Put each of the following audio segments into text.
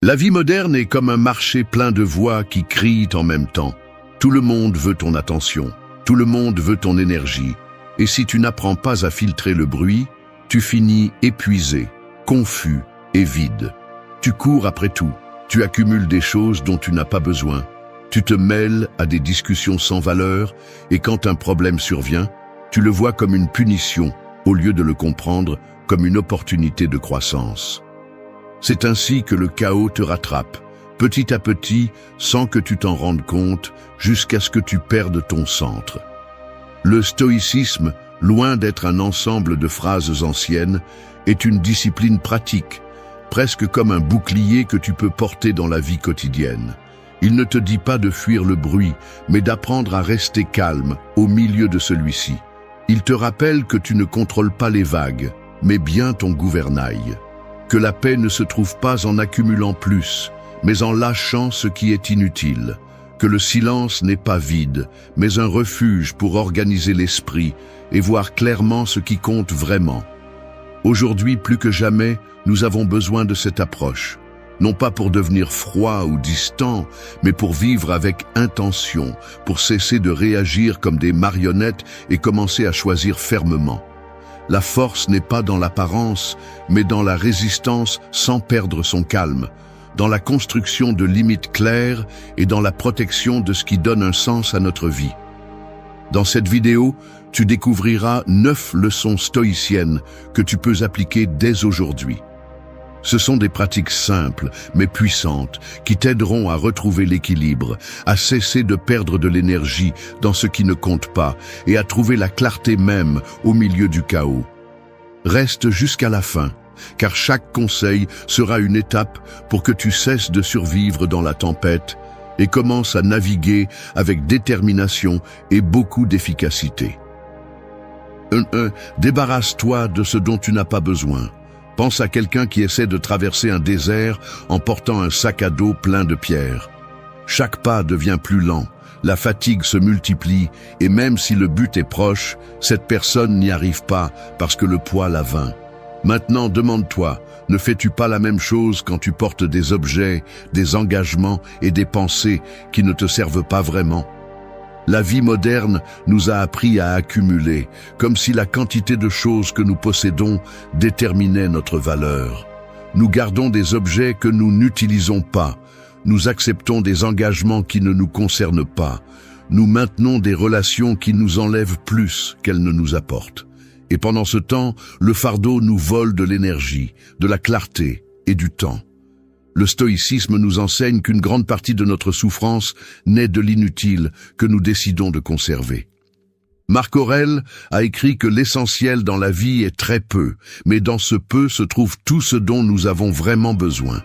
La vie moderne est comme un marché plein de voix qui crient en même temps. Tout le monde veut ton attention, tout le monde veut ton énergie. Et si tu n'apprends pas à filtrer le bruit, tu finis épuisé, confus et vide. Tu cours après tout, tu accumules des choses dont tu n'as pas besoin. Tu te mêles à des discussions sans valeur et quand un problème survient, tu le vois comme une punition au lieu de le comprendre comme une opportunité de croissance. C'est ainsi que le chaos te rattrape, petit à petit, sans que tu t'en rendes compte, jusqu'à ce que tu perdes ton centre. Le stoïcisme, loin d'être un ensemble de phrases anciennes, est une discipline pratique, presque comme un bouclier que tu peux porter dans la vie quotidienne. Il ne te dit pas de fuir le bruit, mais d'apprendre à rester calme au milieu de celui-ci. Il te rappelle que tu ne contrôles pas les vagues, mais bien ton gouvernail. Que la paix ne se trouve pas en accumulant plus, mais en lâchant ce qui est inutile. Que le silence n'est pas vide, mais un refuge pour organiser l'esprit et voir clairement ce qui compte vraiment. Aujourd'hui, plus que jamais, nous avons besoin de cette approche. Non pas pour devenir froid ou distant, mais pour vivre avec intention, pour cesser de réagir comme des marionnettes et commencer à choisir fermement. La force n'est pas dans l'apparence, mais dans la résistance sans perdre son calme, dans la construction de limites claires et dans la protection de ce qui donne un sens à notre vie. Dans cette vidéo, tu découvriras 9 leçons stoïciennes que tu peux appliquer dès aujourd'hui. Ce sont des pratiques simples, mais puissantes, qui t'aideront à retrouver l'équilibre, à cesser de perdre de l'énergie dans ce qui ne compte pas et à trouver la clarté même au milieu du chaos. Reste jusqu'à la fin, car chaque conseil sera une étape pour que tu cesses de survivre dans la tempête et commences à naviguer avec détermination et beaucoup d'efficacité. 1. Débarrasse-toi de ce dont tu n'as pas besoin. Pense à quelqu'un qui essaie de traverser un désert en portant un sac à dos plein de pierres. Chaque pas devient plus lent, la fatigue se multiplie et même si le but est proche, cette personne n'y arrive pas parce que le poids l'a vainc. Maintenant, demande-toi, ne fais-tu pas la même chose quand tu portes des objets, des engagements et des pensées qui ne te servent pas vraiment ? La vie moderne nous a appris à accumuler, comme si la quantité de choses que nous possédons déterminait notre valeur. Nous gardons des objets que nous n'utilisons pas, nous acceptons des engagements qui ne nous concernent pas, nous maintenons des relations qui nous enlèvent plus qu'elles ne nous apportent. Et pendant ce temps, le fardeau nous vole de l'énergie, de la clarté et du temps. Le stoïcisme nous enseigne qu'une grande partie de notre souffrance naît de l'inutile que nous décidons de conserver. Marc Aurèle a écrit que l'essentiel dans la vie est très peu, mais dans ce peu se trouve tout ce dont nous avons vraiment besoin.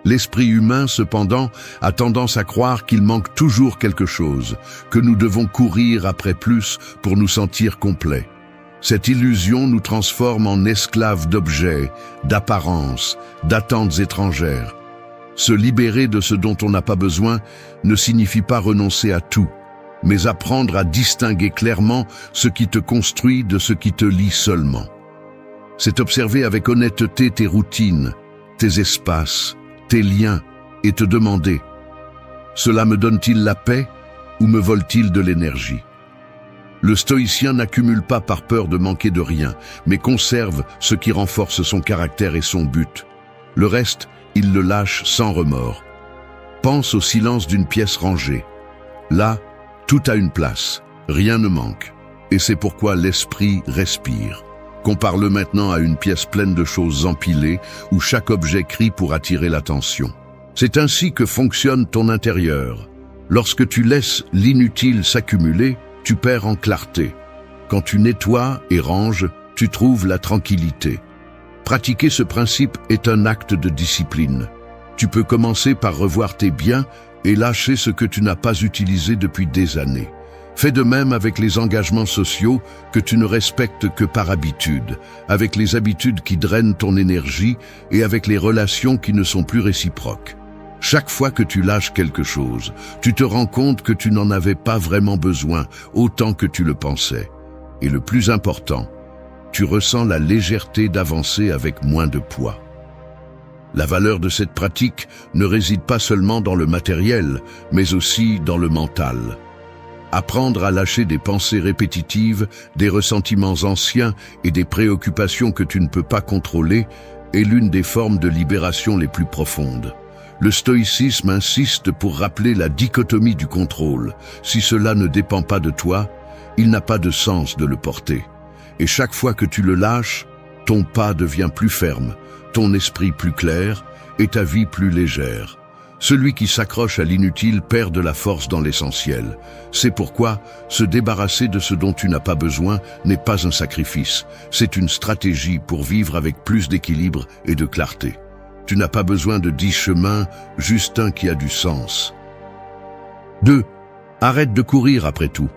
L'esprit humain, cependant, a tendance à croire qu'il manque toujours quelque chose, que nous devons courir après plus pour nous sentir complets. Cette illusion nous transforme en esclaves d'objets, d'apparences, d'attentes étrangères. Se libérer de ce dont on n'a pas besoin ne signifie pas renoncer à tout, mais apprendre à distinguer clairement ce qui te construit de ce qui te lie seulement. C'est observer avec honnêteté tes routines, tes espaces, tes liens et te demander « Cela me donne-t-il la paix ou me vole-t-il de l'énergie ?» Le stoïcien n'accumule pas par peur de manquer de rien, mais conserve ce qui renforce son caractère et son but. Le reste, il le lâche sans remords. Pense au silence d'une pièce rangée. Là, tout a une place, rien ne manque. Et c'est pourquoi l'esprit respire. Compare-le maintenant à une pièce pleine de choses empilées, où chaque objet crie pour attirer l'attention. C'est ainsi que fonctionne ton intérieur. Lorsque tu laisses l'inutile s'accumuler, tu perds en clarté. Quand tu nettoies et ranges, tu trouves la tranquillité. Pratiquer ce principe est un acte de discipline. Tu peux commencer par revoir tes biens et lâcher ce que tu n'as pas utilisé depuis des années. Fais de même avec les engagements sociaux que tu ne respectes que par habitude, avec les habitudes qui drainent ton énergie et avec les relations qui ne sont plus réciproques. Chaque fois que tu lâches quelque chose, tu te rends compte que tu n'en avais pas vraiment besoin, autant que tu le pensais. Et le plus important, tu ressens la légèreté d'avancer avec moins de poids. La valeur de cette pratique ne réside pas seulement dans le matériel, mais aussi dans le mental. Apprendre à lâcher des pensées répétitives, des ressentiments anciens et des préoccupations que tu ne peux pas contrôler est l'une des formes de libération les plus profondes. Le stoïcisme insiste pour rappeler la dichotomie du contrôle. Si cela ne dépend pas de toi, il n'a pas de sens de le porter. Et chaque fois que tu le lâches, ton pas devient plus ferme, ton esprit plus clair et ta vie plus légère. Celui qui s'accroche à l'inutile perd de la force dans l'essentiel. C'est pourquoi se débarrasser de ce dont tu n'as pas besoin n'est pas un sacrifice. C'est une stratégie pour vivre avec plus d'équilibre et de clarté. Tu n'as pas besoin de 10 chemins, juste un qui a du sens. 2. Arrête de courir après tout.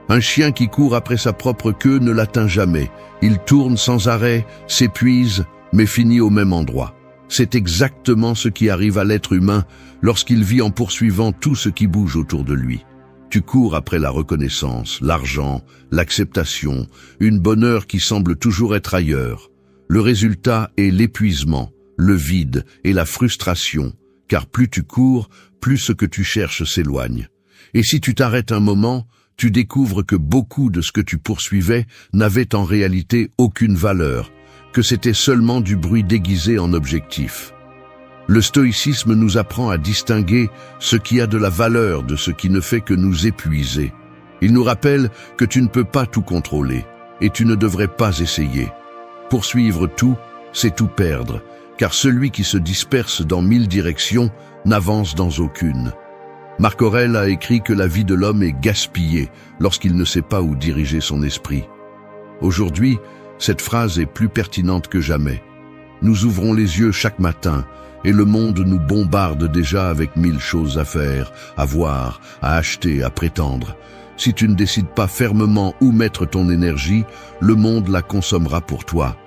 Un chien qui court après sa propre queue ne l'atteint jamais. Il tourne sans arrêt, s'épuise, mais finit au même endroit. C'est exactement ce qui arrive à l'être humain lorsqu'il vit en poursuivant tout ce qui bouge autour de lui. Tu cours après la reconnaissance, l'argent, l'acceptation, une bonheur qui semble toujours être ailleurs. Le résultat est l'épuisement, le vide et la frustration, car plus tu cours, plus ce que tu cherches s'éloigne. Et si tu t'arrêtes un moment, tu découvres que beaucoup de ce que tu poursuivais n'avait en réalité aucune valeur, que c'était seulement du bruit déguisé en objectif. Le stoïcisme nous apprend à distinguer ce qui a de la valeur de ce qui ne fait que nous épuiser. Il nous rappelle que tu ne peux pas tout contrôler, et tu ne devrais pas essayer. Poursuivre tout, c'est tout perdre, car celui qui se disperse dans 1000 directions n'avance dans aucune. Marc Aurèle a écrit que la vie de l'homme est gaspillée lorsqu'il ne sait pas où diriger son esprit. Aujourd'hui, cette phrase est plus pertinente que jamais. Nous ouvrons les yeux chaque matin et le monde nous bombarde déjà avec 1000 choses à faire, à voir, à acheter, à prétendre. Si tu ne décides pas fermement où mettre ton énergie, le monde la consommera pour toi.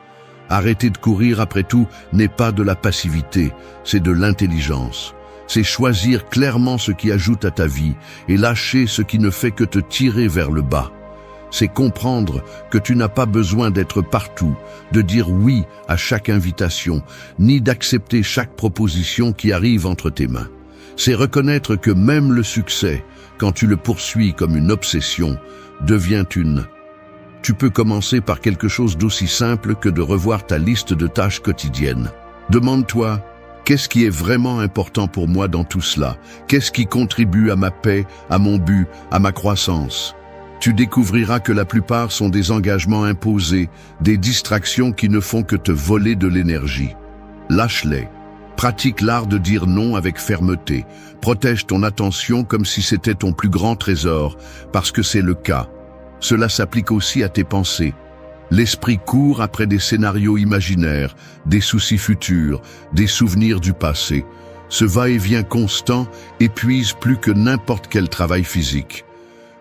Arrêter de courir après tout n'est pas de la passivité, c'est de l'intelligence. C'est choisir clairement ce qui ajoute à ta vie et lâcher ce qui ne fait que te tirer vers le bas. C'est comprendre que tu n'as pas besoin d'être partout, de dire oui à chaque invitation, ni d'accepter chaque proposition qui arrive entre tes mains. C'est reconnaître que même le succès, quand tu le poursuis comme une obsession, devient une. Tu peux commencer par quelque chose d'aussi simple que de revoir ta liste de tâches quotidiennes. Demande-toi, qu'est-ce qui est vraiment important pour moi dans tout cela? Qu'est-ce qui contribue à ma paix, à mon but, à ma croissance? Tu découvriras que la plupart sont des engagements imposés, des distractions qui ne font que te voler de l'énergie. Lâche-les. Pratique l'art de dire non avec fermeté. Protège ton attention comme si c'était ton plus grand trésor, parce que c'est le cas. Cela s'applique aussi à tes pensées. L'esprit court après des scénarios imaginaires, des soucis futurs, des souvenirs du passé. Ce va-et-vient constant épuise plus que n'importe quel travail physique.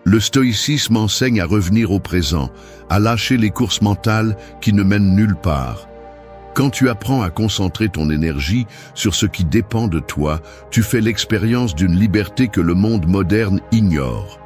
Le stoïcisme enseigne à revenir au présent, à lâcher les courses mentales qui ne mènent nulle part. Quand tu apprends à concentrer ton énergie sur ce qui dépend de toi, tu fais l'expérience d'une liberté que le monde moderne ignore.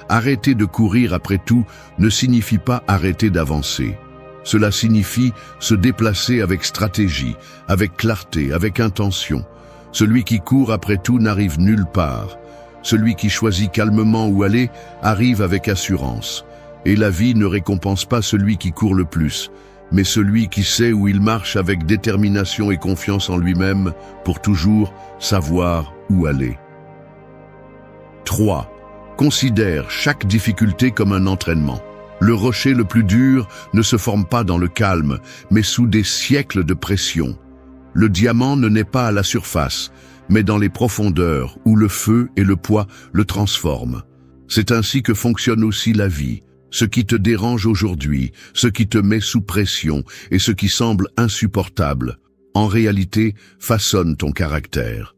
Arrêter de courir après tout ne signifie pas arrêter d'avancer. Cela signifie se déplacer avec stratégie, avec clarté, avec intention. Celui qui court après tout n'arrive nulle part. Celui qui choisit calmement où aller arrive avec assurance. Et la vie ne récompense pas celui qui court le plus, mais celui qui sait où il marche avec détermination et confiance en lui-même pour toujours savoir où aller. 3. Considère chaque difficulté comme un entraînement. Le rocher le plus dur ne se forme pas dans le calme, mais sous des siècles de pression. Le diamant ne naît pas à la surface, mais dans les profondeurs où le feu et le poids le transforment. C'est ainsi que fonctionne aussi la vie. Ce qui te dérange aujourd'hui, ce qui te met sous pression et ce qui semble insupportable, en réalité, façonne ton caractère.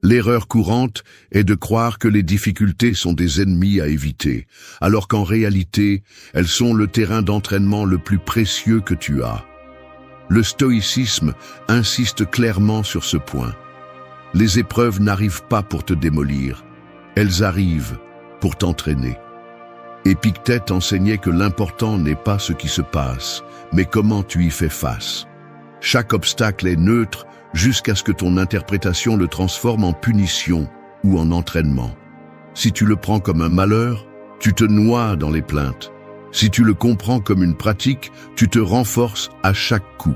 L'erreur courante est de croire que les difficultés sont des ennemis à éviter, alors qu'en réalité, elles sont le terrain d'entraînement le plus précieux que tu as. Le stoïcisme insiste clairement sur ce point. Les épreuves n'arrivent pas pour te démolir, elles arrivent pour t'entraîner. Épictète enseignait que l'important n'est pas ce qui se passe, mais comment tu y fais face. Chaque obstacle est neutre jusqu'à ce que ton interprétation le transforme en punition ou en entraînement. Si tu le prends comme un malheur, tu te noies dans les plaintes. Si tu le comprends comme une pratique, tu te renforces à chaque coup.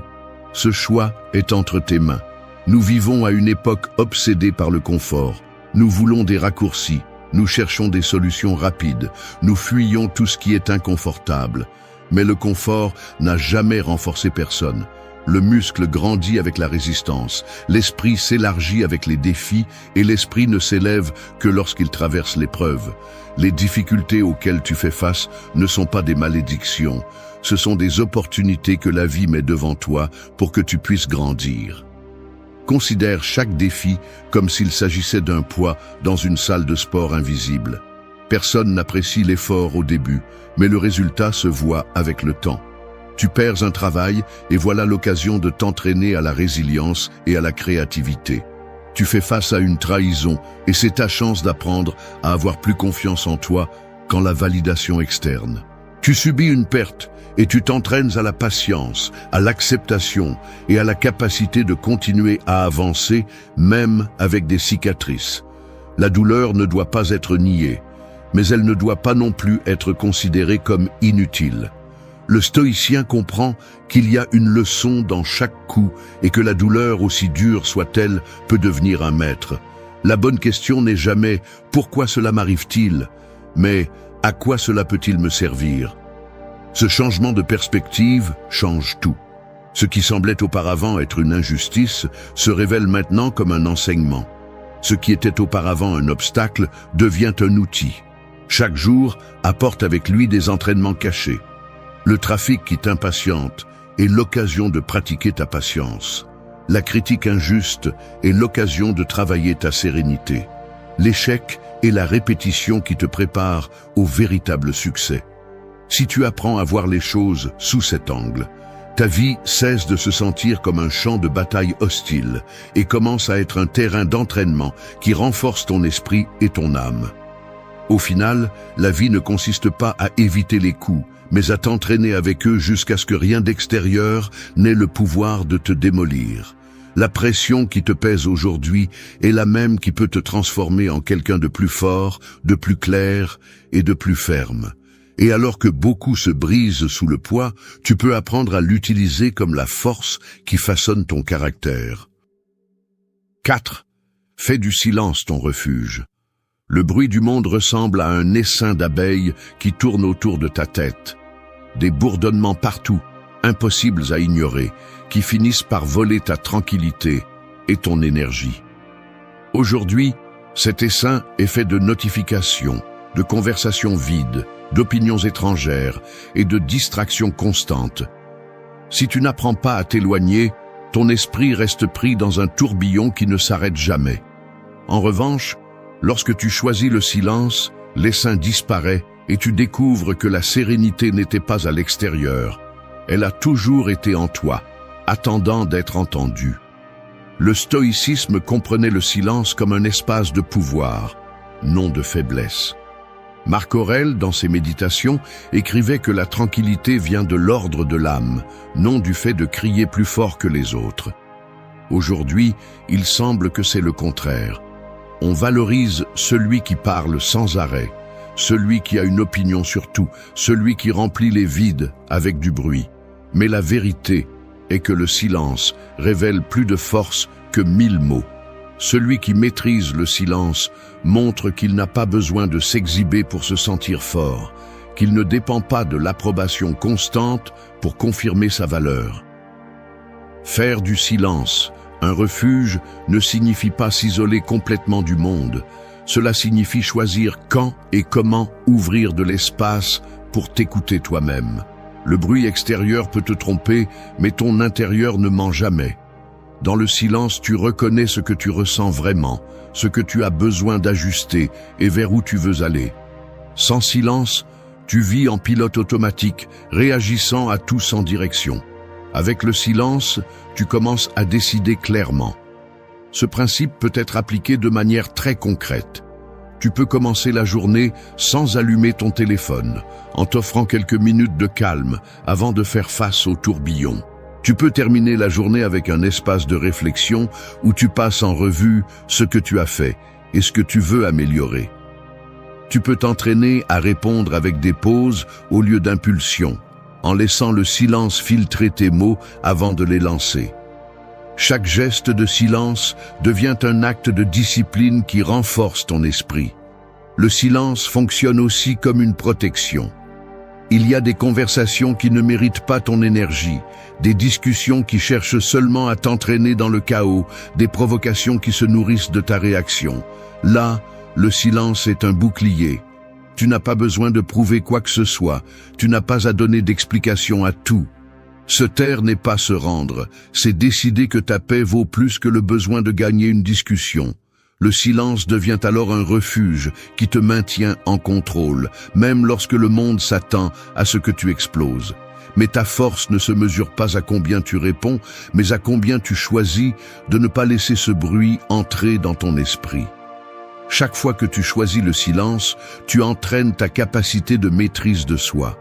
Ce choix est entre tes mains. Nous vivons à une époque obsédée par le confort. Nous voulons des raccourcis. Nous cherchons des solutions rapides. Nous fuyons tout ce qui est inconfortable. Mais le confort n'a jamais renforcé personne. Le muscle grandit avec la résistance. L'esprit s'élargit avec les défis et l'esprit ne s'élève que lorsqu'il traverse l'épreuve. Les difficultés auxquelles tu fais face ne sont pas des malédictions. Ce sont des opportunités que la vie met devant toi pour que tu puisses grandir. Considère chaque défi comme s'il s'agissait d'un poids dans une salle de sport invisible. Personne n'apprécie l'effort au début, mais le résultat se voit avec le temps. Tu perds un travail et voilà l'occasion de t'entraîner à la résilience et à la créativité. Tu fais face à une trahison et c'est ta chance d'apprendre à avoir plus confiance en toi qu'en la validation externe. Tu subis une perte et tu t'entraînes à la patience, à l'acceptation et à la capacité de continuer à avancer même avec des cicatrices. La douleur ne doit pas être niée, mais elle ne doit pas non plus être considérée comme inutile. Le stoïcien comprend qu'il y a une leçon dans chaque coup et que la douleur, aussi dure soit-elle, peut devenir un maître. La bonne question n'est jamais « pourquoi cela m'arrive-t-il ?» mais « à quoi cela peut-il me servir ?» Ce changement de perspective change tout. Ce qui semblait auparavant être une injustice se révèle maintenant comme un enseignement. Ce qui était auparavant un obstacle devient un outil. Chaque jour apporte avec lui des entraînements cachés. Le trafic qui t'impatiente est l'occasion de pratiquer ta patience. La critique injuste est l'occasion de travailler ta sérénité. L'échec est la répétition qui te prépare au véritable succès. Si tu apprends à voir les choses sous cet angle, ta vie cesse de se sentir comme un champ de bataille hostile et commence à être un terrain d'entraînement qui renforce ton esprit et ton âme. Au final, la vie ne consiste pas à éviter les coups, mais à t'entraîner avec eux jusqu'à ce que rien d'extérieur n'ait le pouvoir de te démolir. La pression qui te pèse aujourd'hui est la même qui peut te transformer en quelqu'un de plus fort, de plus clair et de plus ferme. Et alors que beaucoup se brisent sous le poids, tu peux apprendre à l'utiliser comme la force qui façonne ton caractère. 4. Fais du silence ton refuge. Le bruit du monde ressemble à un essaim d'abeilles qui tourne autour de ta tête. Des bourdonnements partout, impossibles à ignorer, qui finissent par voler ta tranquillité et ton énergie. Aujourd'hui, cet essaim est fait de notifications, de conversations vides, d'opinions étrangères et de distractions constantes. Si tu n'apprends pas à t'éloigner, ton esprit reste pris dans un tourbillon qui ne s'arrête jamais. En revanche, lorsque tu choisis le silence, l'essaim disparaît et tu découvres que la sérénité n'était pas à l'extérieur. Elle a toujours été en toi, attendant d'être entendue. Le stoïcisme comprenait le silence comme un espace de pouvoir, non de faiblesse. Marc Aurèle, dans ses méditations, écrivait que la tranquillité vient de l'ordre de l'âme, non du fait de crier plus fort que les autres. Aujourd'hui, il semble que c'est le contraire. On valorise celui qui parle sans arrêt, celui qui a une opinion sur tout, celui qui remplit les vides avec du bruit. Mais la vérité est que le silence révèle plus de force que 1000 mots. Celui qui maîtrise le silence montre qu'il n'a pas besoin de s'exhiber pour se sentir fort, qu'il ne dépend pas de l'approbation constante pour confirmer sa valeur. Faire du silence un refuge ne signifie pas s'isoler complètement du monde. Cela signifie choisir quand et comment ouvrir de l'espace pour t'écouter toi-même. Le bruit extérieur peut te tromper, mais ton intérieur ne ment jamais. Dans le silence, tu reconnais ce que tu ressens vraiment, ce que tu as besoin d'ajuster et vers où tu veux aller. Sans silence, tu vis en pilote automatique, réagissant à tout sans direction. Avec le silence, tu commences à décider clairement. Ce principe peut être appliqué de manière très concrète. Tu peux commencer la journée sans allumer ton téléphone, en t'offrant quelques minutes de calme avant de faire face au tourbillon. Tu peux terminer la journée avec un espace de réflexion où tu passes en revue ce que tu as fait et ce que tu veux améliorer. Tu peux t'entraîner à répondre avec des pauses au lieu d'impulsions, en laissant le silence filtrer tes mots avant de les lancer. Chaque geste de silence devient un acte de discipline qui renforce ton esprit. Le silence fonctionne aussi comme une protection. Il y a des conversations qui ne méritent pas ton énergie, des discussions qui cherchent seulement à t'entraîner dans le chaos, des provocations qui se nourrissent de ta réaction. Là, le silence est un bouclier. Tu n'as pas besoin de prouver quoi que ce soit, tu n'as pas à donner d'explication à tout. Se taire n'est pas se rendre, c'est décider que ta paix vaut plus que le besoin de gagner une discussion. Le silence devient alors un refuge qui te maintient en contrôle, même lorsque le monde s'attend à ce que tu exploses. Mais ta force ne se mesure pas à combien tu réponds, mais à combien tu choisis de ne pas laisser ce bruit entrer dans ton esprit. Chaque fois que tu choisis le silence, tu entraînes ta capacité de maîtrise de soi.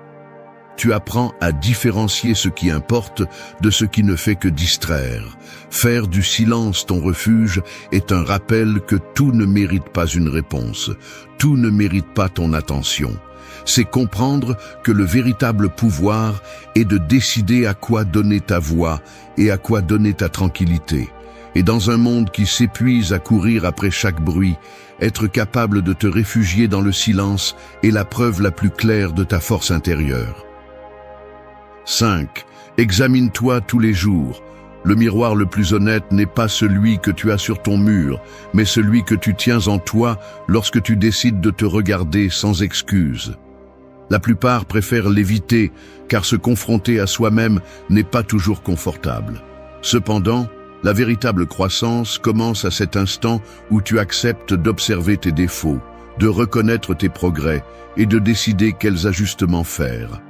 Tu apprends à différencier ce qui importe de ce qui ne fait que distraire. Faire du silence ton refuge est un rappel que tout ne mérite pas une réponse, tout ne mérite pas ton attention. C'est comprendre que le véritable pouvoir est de décider à quoi donner ta voix et à quoi donner ta tranquillité. Et dans un monde qui s'épuise à courir après chaque bruit, être capable de te réfugier dans le silence est la preuve la plus claire de ta force intérieure. 5. Examine-toi tous les jours. Le miroir le plus honnête n'est pas celui que tu as sur ton mur, mais celui que tu tiens en toi lorsque tu décides de te regarder sans excuse. La plupart préfèrent l'éviter, car se confronter à soi-même n'est pas toujours confortable. Cependant, la véritable croissance commence à cet instant où tu acceptes d'observer tes défauts, de reconnaître tes progrès et de décider quels ajustements faire.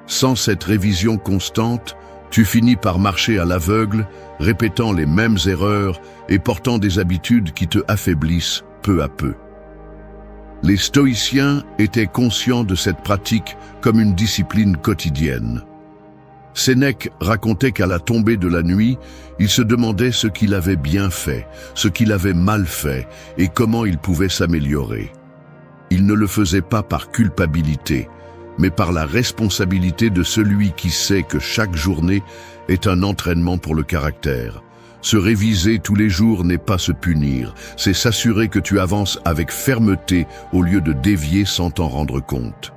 Sans cette révision constante, tu finis par marcher à l'aveugle, répétant les mêmes erreurs et portant des habitudes qui te affaiblissent peu à peu. Les stoïciens étaient conscients de cette pratique comme une discipline quotidienne. Sénèque racontait qu'à la tombée de la nuit, il se demandait ce qu'il avait bien fait, ce qu'il avait mal fait et comment il pouvait s'améliorer. Il ne le faisait pas par culpabilité, mais par la responsabilité de celui qui sait que chaque journée est un entraînement pour le caractère. Se réviser tous les jours n'est pas se punir, c'est s'assurer que tu avances avec fermeté au lieu de dévier sans t'en rendre compte.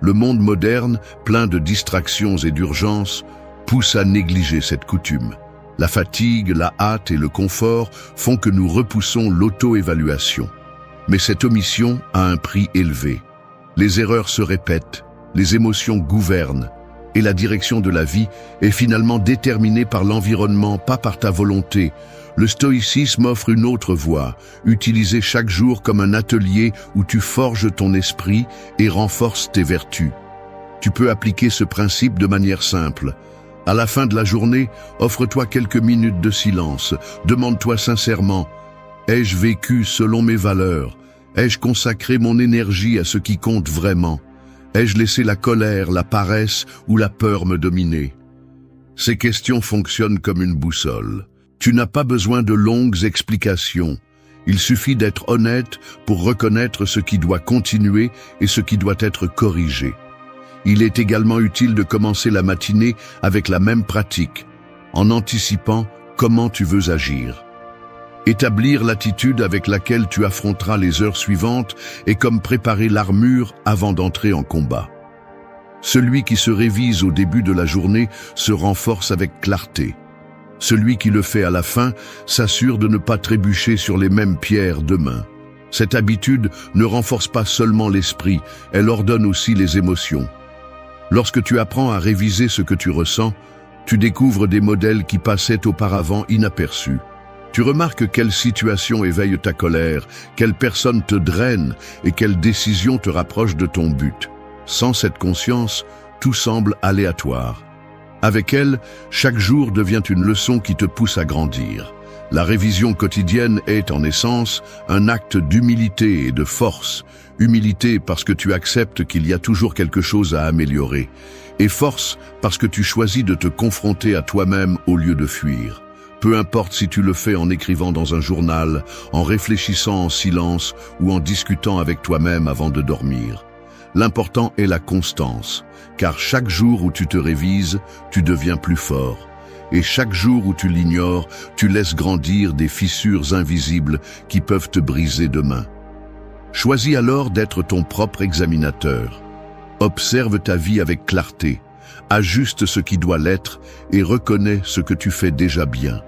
Le monde moderne, plein de distractions et d'urgences, pousse à négliger cette coutume. La fatigue, la hâte et le confort font que nous repoussons l'auto-évaluation. Mais cette omission a un prix élevé. Les erreurs se répètent, les émotions gouvernent, et la direction de la vie est finalement déterminée par l'environnement, pas par ta volonté. Le stoïcisme offre une autre voie, utilisée chaque jour comme un atelier où tu forges ton esprit et renforces tes vertus. Tu peux appliquer ce principe de manière simple. À la fin de la journée, offre-toi quelques minutes de silence. Demande-toi sincèrement, ai-je vécu selon mes valeurs? Ai-je consacré mon énergie à ce qui compte vraiment? Ai-je laissé la colère, la paresse ou la peur me dominer? Ces questions fonctionnent comme une boussole. Tu n'as pas besoin de longues explications. Il suffit d'être honnête pour reconnaître ce qui doit continuer et ce qui doit être corrigé. Il est également utile de commencer la matinée avec la même pratique, en anticipant comment tu veux agir. Établir l'attitude avec laquelle tu affronteras les heures suivantes est comme préparer l'armure avant d'entrer en combat. Celui qui se révise au début de la journée se renforce avec clarté. Celui qui le fait à la fin s'assure de ne pas trébucher sur les mêmes pierres demain. Cette habitude ne renforce pas seulement l'esprit, elle ordonne aussi les émotions. Lorsque tu apprends à réviser ce que tu ressens, tu découvres des modèles qui passaient auparavant inaperçus. Tu remarques quelle situation éveille ta colère, quelle personne te draine et quelle décision te rapproche de ton but. Sans cette conscience, tout semble aléatoire. Avec elle, chaque jour devient une leçon qui te pousse à grandir. La révision quotidienne est, en essence, un acte d'humilité et de force. Humilité parce que tu acceptes qu'il y a toujours quelque chose à améliorer. Et force parce que tu choisis de te confronter à toi-même au lieu de fuir. Peu importe si tu le fais en écrivant dans un journal, en réfléchissant en silence ou en discutant avec toi-même avant de dormir. L'important est la constance, car chaque jour où tu te révises, tu deviens plus fort. Et chaque jour où tu l'ignores, tu laisses grandir des fissures invisibles qui peuvent te briser demain. Choisis alors d'être ton propre examinateur. Observe ta vie avec clarté, ajuste ce qui doit l'être et reconnais ce que tu fais déjà bien.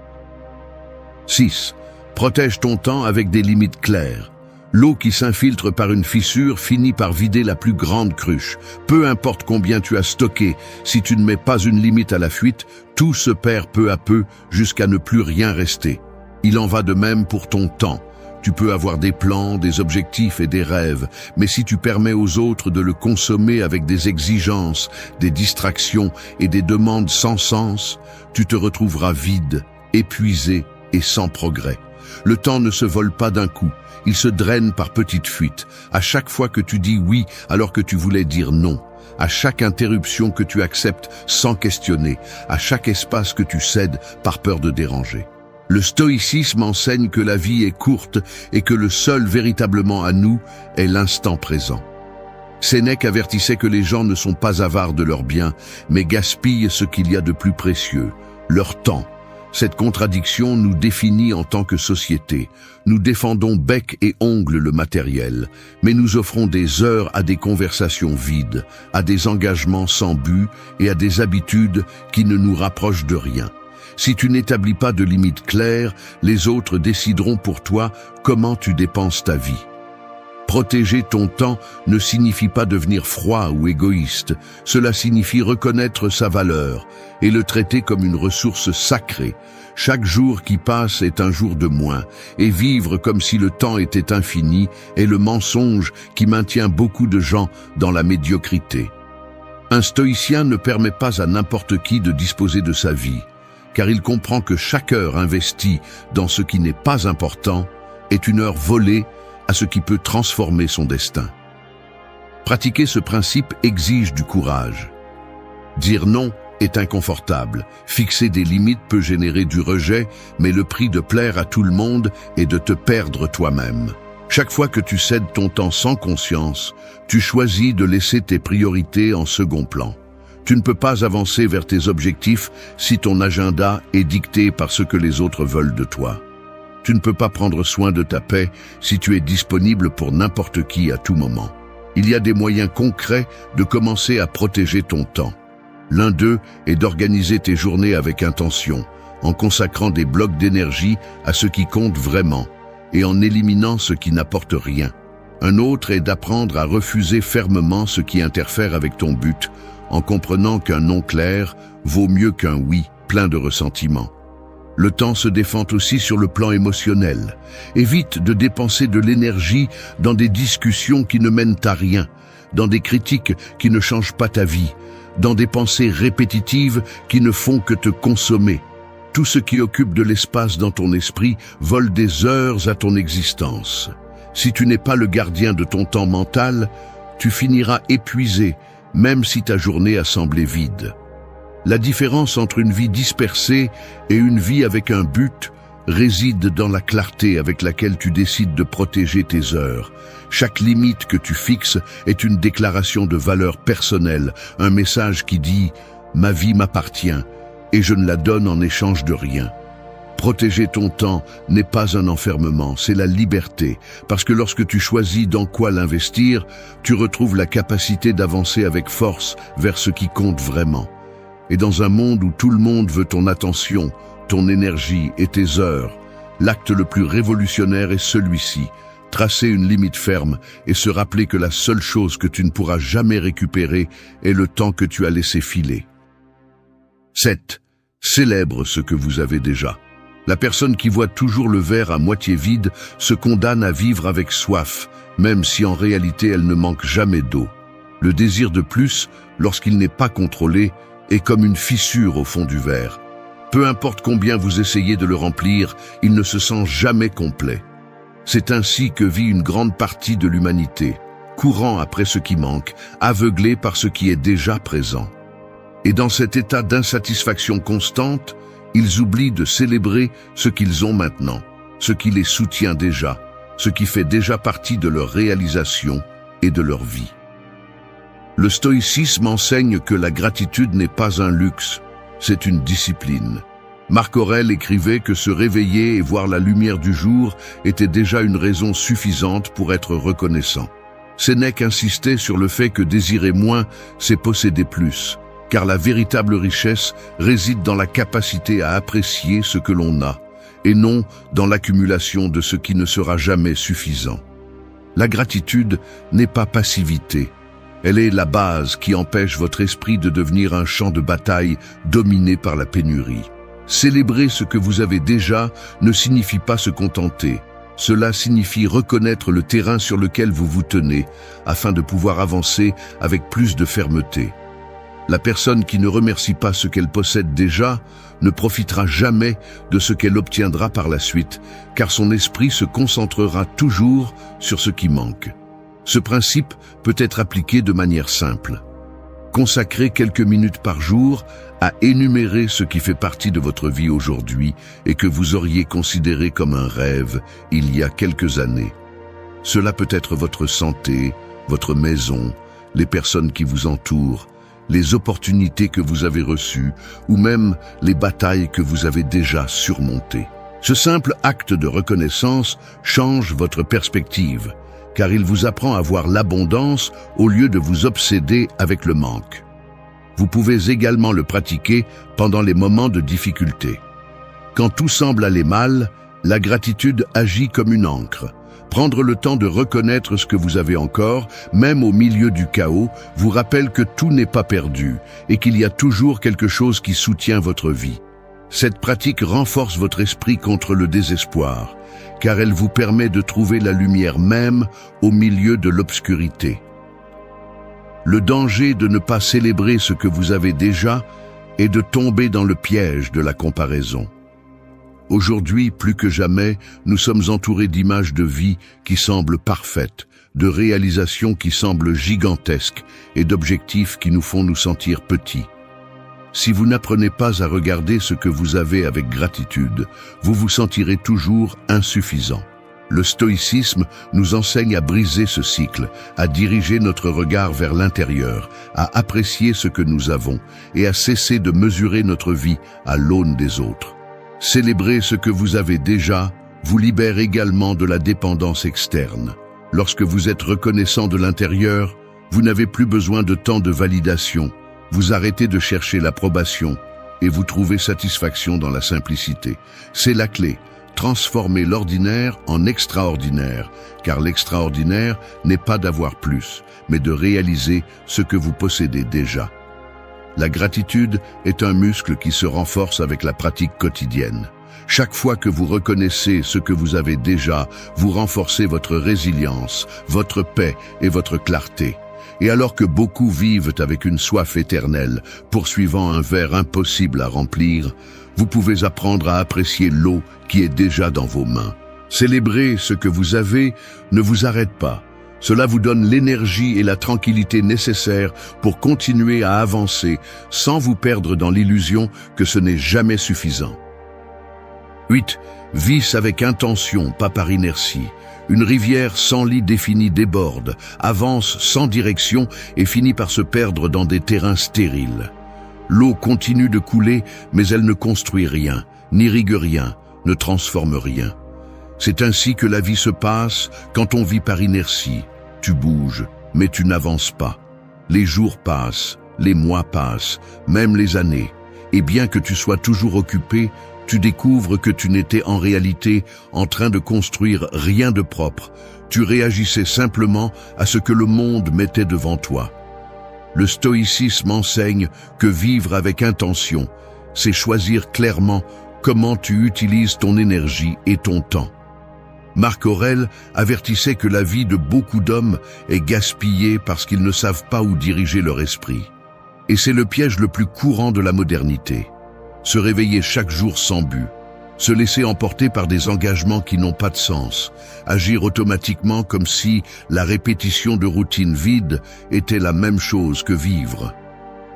6. Protège ton temps avec des limites claires. L'eau qui s'infiltre par une fissure finit par vider la plus grande cruche. Peu importe combien tu as stocké, si tu ne mets pas une limite à la fuite, tout se perd peu à peu jusqu'à ne plus rien rester. Il en va de même pour ton temps. Tu peux avoir des plans, des objectifs et des rêves, mais si tu permets aux autres de le consommer avec des exigences, des distractions et des demandes sans sens, tu te retrouveras vide, épuisé et sans progrès. Le temps ne se vole pas d'un coup. Il se draine par petites fuites, à chaque fois que tu dis oui alors que tu voulais dire non, à chaque interruption que tu acceptes sans questionner, à chaque espace que tu cèdes par peur de déranger. Le stoïcisme enseigne que la vie est courte et que le seul véritablement à nous est l'instant présent. Sénèque avertissait que les gens ne sont pas avares de leurs biens, mais gaspillent ce qu'il y a de plus précieux, leur temps. Cette contradiction nous définit en tant que société. Nous défendons bec et ongles le matériel, mais nous offrons des heures à des conversations vides, à des engagements sans but et à des habitudes qui ne nous rapprochent de rien. Si tu n'établis pas de limites claires, les autres décideront pour toi comment tu dépenses ta vie. Protéger ton temps ne signifie pas devenir froid ou égoïste, cela signifie reconnaître sa valeur et le traiter comme une ressource sacrée. Chaque jour qui passe est un jour de moins, et vivre comme si le temps était infini est le mensonge qui maintient beaucoup de gens dans la médiocrité. Un stoïcien ne permet pas à n'importe qui de disposer de sa vie, car il comprend que chaque heure investie dans ce qui n'est pas important est une heure volée à ce qui peut transformer son destin. Pratiquer ce principe exige du courage. Dire non est inconfortable. Fixer des limites peut générer du rejet, mais le prix de plaire à tout le monde est de te perdre toi-même. Chaque fois que tu cèdes ton temps sans conscience, tu choisis de laisser tes priorités en second plan. Tu ne peux pas avancer vers tes objectifs si ton agenda est dicté par ce que les autres veulent de toi. Tu ne peux pas prendre soin de ta paix si tu es disponible pour n'importe qui à tout moment. Il y a des moyens concrets de commencer à protéger ton temps. L'un d'eux est d'organiser tes journées avec intention, en consacrant des blocs d'énergie à ce qui compte vraiment et en éliminant ce qui n'apporte rien. Un autre est d'apprendre à refuser fermement ce qui interfère avec ton but, en comprenant qu'un non clair vaut mieux qu'un oui plein de ressentiment. Le temps se défend aussi sur le plan émotionnel. Évite de dépenser de l'énergie dans des discussions qui ne mènent à rien, dans des critiques qui ne changent pas ta vie, dans des pensées répétitives qui ne font que te consommer. Tout ce qui occupe de l'espace dans ton esprit vole des heures à ton existence. Si tu n'es pas le gardien de ton temps mental, tu finiras épuisé, même si ta journée a semblé vide. La différence entre une vie dispersée et une vie avec un but réside dans la clarté avec laquelle tu décides de protéger tes heures. Chaque limite que tu fixes est une déclaration de valeur personnelle, un message qui dit « Ma vie m'appartient et je ne la donne en échange de rien ». Protéger ton temps n'est pas un enfermement, c'est la liberté, parce que lorsque tu choisis dans quoi l'investir, tu retrouves la capacité d'avancer avec force vers ce qui compte vraiment. Et dans un monde où tout le monde veut ton attention, ton énergie et tes heures, l'acte le plus révolutionnaire est celui-ci, tracer une limite ferme et se rappeler que la seule chose que tu ne pourras jamais récupérer est le temps que tu as laissé filer. 7. Célèbre ce que vous avez déjà. La personne qui voit toujours le verre à moitié vide se condamne à vivre avec soif, même si en réalité elle ne manque jamais d'eau. Le désir de plus, lorsqu'il n'est pas contrôlé, est comme une fissure au fond du verre. Peu importe combien vous essayez de le remplir, il ne se sent jamais complet. C'est ainsi que vit une grande partie de l'humanité, courant après ce qui manque, aveuglé par ce qui est déjà présent. Et dans cet état d'insatisfaction constante, ils oublient de célébrer ce qu'ils ont maintenant, ce qui les soutient déjà, ce qui fait déjà partie de leur réalisation et de leur vie. Le stoïcisme enseigne que la gratitude n'est pas un luxe, c'est une discipline. Marc Aurèle écrivait que se réveiller et voir la lumière du jour était déjà une raison suffisante pour être reconnaissant. Sénèque insistait sur le fait que désirer moins, c'est posséder plus, car la véritable richesse réside dans la capacité à apprécier ce que l'on a, et non dans l'accumulation de ce qui ne sera jamais suffisant. La gratitude n'est pas passivité. Elle est la base qui empêche votre esprit de devenir un champ de bataille dominé par la pénurie. Célébrer ce que vous avez déjà ne signifie pas se contenter. Cela signifie reconnaître le terrain sur lequel vous vous tenez, afin de pouvoir avancer avec plus de fermeté. La personne qui ne remercie pas ce qu'elle possède déjà ne profitera jamais de ce qu'elle obtiendra par la suite, car son esprit se concentrera toujours sur ce qui manque. Ce principe peut être appliqué de manière simple. Consacrez quelques minutes par jour à énumérer ce qui fait partie de votre vie aujourd'hui et que vous auriez considéré comme un rêve il y a quelques années. Cela peut être votre santé, votre maison, les personnes qui vous entourent, les opportunités que vous avez reçues ou même les batailles que vous avez déjà surmontées. Ce simple acte de reconnaissance change votre perspective, car il vous apprend à voir l'abondance au lieu de vous obséder avec le manque. Vous pouvez également le pratiquer pendant les moments de difficulté. Quand tout semble aller mal, la gratitude agit comme une ancre. Prendre le temps de reconnaître ce que vous avez encore, même au milieu du chaos, vous rappelle que tout n'est pas perdu et qu'il y a toujours quelque chose qui soutient votre vie. Cette pratique renforce votre esprit contre le désespoir, car elle vous permet de trouver la lumière même au milieu de l'obscurité. Le danger de ne pas célébrer ce que vous avez déjà est de tomber dans le piège de la comparaison. Aujourd'hui, plus que jamais, nous sommes entourés d'images de vie qui semblent parfaites, de réalisations qui semblent gigantesques et d'objectifs qui nous font nous sentir petits. Si vous n'apprenez pas à regarder ce que vous avez avec gratitude, vous vous sentirez toujours insuffisant. Le stoïcisme nous enseigne à briser ce cycle, à diriger notre regard vers l'intérieur, à apprécier ce que nous avons et à cesser de mesurer notre vie à l'aune des autres. Célébrer ce que vous avez déjà vous libère également de la dépendance externe. Lorsque vous êtes reconnaissant de l'intérieur, vous n'avez plus besoin de tant de validation. Vous arrêtez de chercher l'approbation et vous trouvez satisfaction dans la simplicité. C'est la clé. Transformer l'ordinaire en extraordinaire, car l'extraordinaire n'est pas d'avoir plus, mais de réaliser ce que vous possédez déjà. La gratitude est un muscle qui se renforce avec la pratique quotidienne. Chaque fois que vous reconnaissez ce que vous avez déjà, vous renforcez votre résilience, votre paix et votre clarté. Et alors que beaucoup vivent avec une soif éternelle, poursuivant un verre impossible à remplir, vous pouvez apprendre à apprécier l'eau qui est déjà dans vos mains. Célébrer ce que vous avez ne vous arrête pas. Cela vous donne l'énergie et la tranquillité nécessaires pour continuer à avancer sans vous perdre dans l'illusion que ce n'est jamais suffisant. 8. Visse avec intention, pas par inertie. Une rivière sans lit défini déborde, avance sans direction et finit par se perdre dans des terrains stériles. L'eau continue de couler, mais elle ne construit rien, n'irrigue rien, ne transforme rien. C'est ainsi que la vie se passe quand on vit par inertie. Tu bouges, mais tu n'avances pas. Les jours passent, les mois passent, même les années. Et bien que tu sois toujours occupé, tu découvres que tu n'étais en réalité en train de construire rien de propre. Tu réagissais simplement à ce que le monde mettait devant toi. Le stoïcisme enseigne que vivre avec intention, c'est choisir clairement comment tu utilises ton énergie et ton temps. Marc Aurèle avertissait que la vie de beaucoup d'hommes est gaspillée parce qu'ils ne savent pas où diriger leur esprit. Et c'est le piège le plus courant de la modernité. Se réveiller chaque jour sans but. Se laisser emporter par des engagements qui n'ont pas de sens. Agir automatiquement comme si la répétition de routines vides était la même chose que vivre.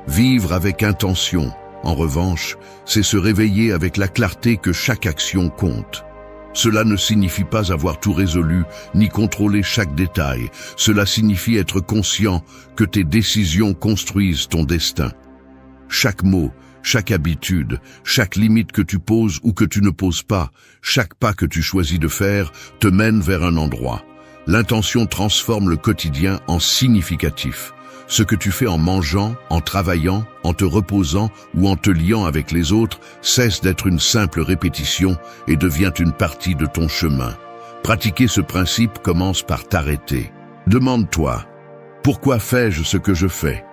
Vivre avec intention, en revanche, c'est se réveiller avec la clarté que chaque action compte. Cela ne signifie pas avoir tout résolu, ni contrôler chaque détail. Cela signifie être conscient que tes décisions construisent ton destin. Chaque mot, chaque habitude, chaque limite que tu poses ou que tu ne poses pas, chaque pas que tu choisis de faire te mène vers un endroit. L'intention transforme le quotidien en significatif. Ce que tu fais en mangeant, en travaillant, en te reposant ou en te liant avec les autres cesse d'être une simple répétition et devient une partie de ton chemin. Pratiquer ce principe commence par t'arrêter. Demande-toi, pourquoi fais-je ce que je fais ?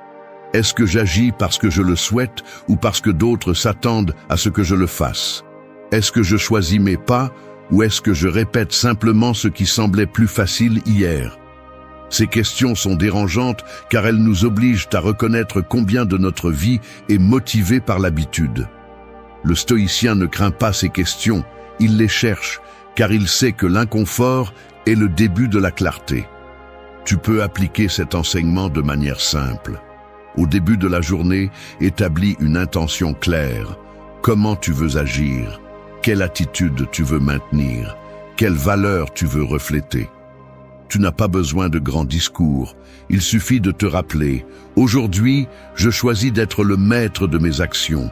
Est-ce que j'agis parce que je le souhaite ou parce que d'autres s'attendent à ce que je le fasse ? Est-ce que je choisis mes pas ou est-ce que je répète simplement ce qui semblait plus facile hier ? Ces questions sont dérangeantes car elles nous obligent à reconnaître combien de notre vie est motivée par l'habitude. Le stoïcien ne craint pas ces questions, il les cherche car il sait que l'inconfort est le début de la clarté. Tu peux appliquer cet enseignement de manière simple. Au début de la journée, établis une intention claire. Comment tu veux agir ? Quelle attitude tu veux maintenir ? Quelle valeur tu veux refléter ? Tu n'as pas besoin de grands discours. Il suffit de te rappeler, aujourd'hui, je choisis d'être le maître de mes actions.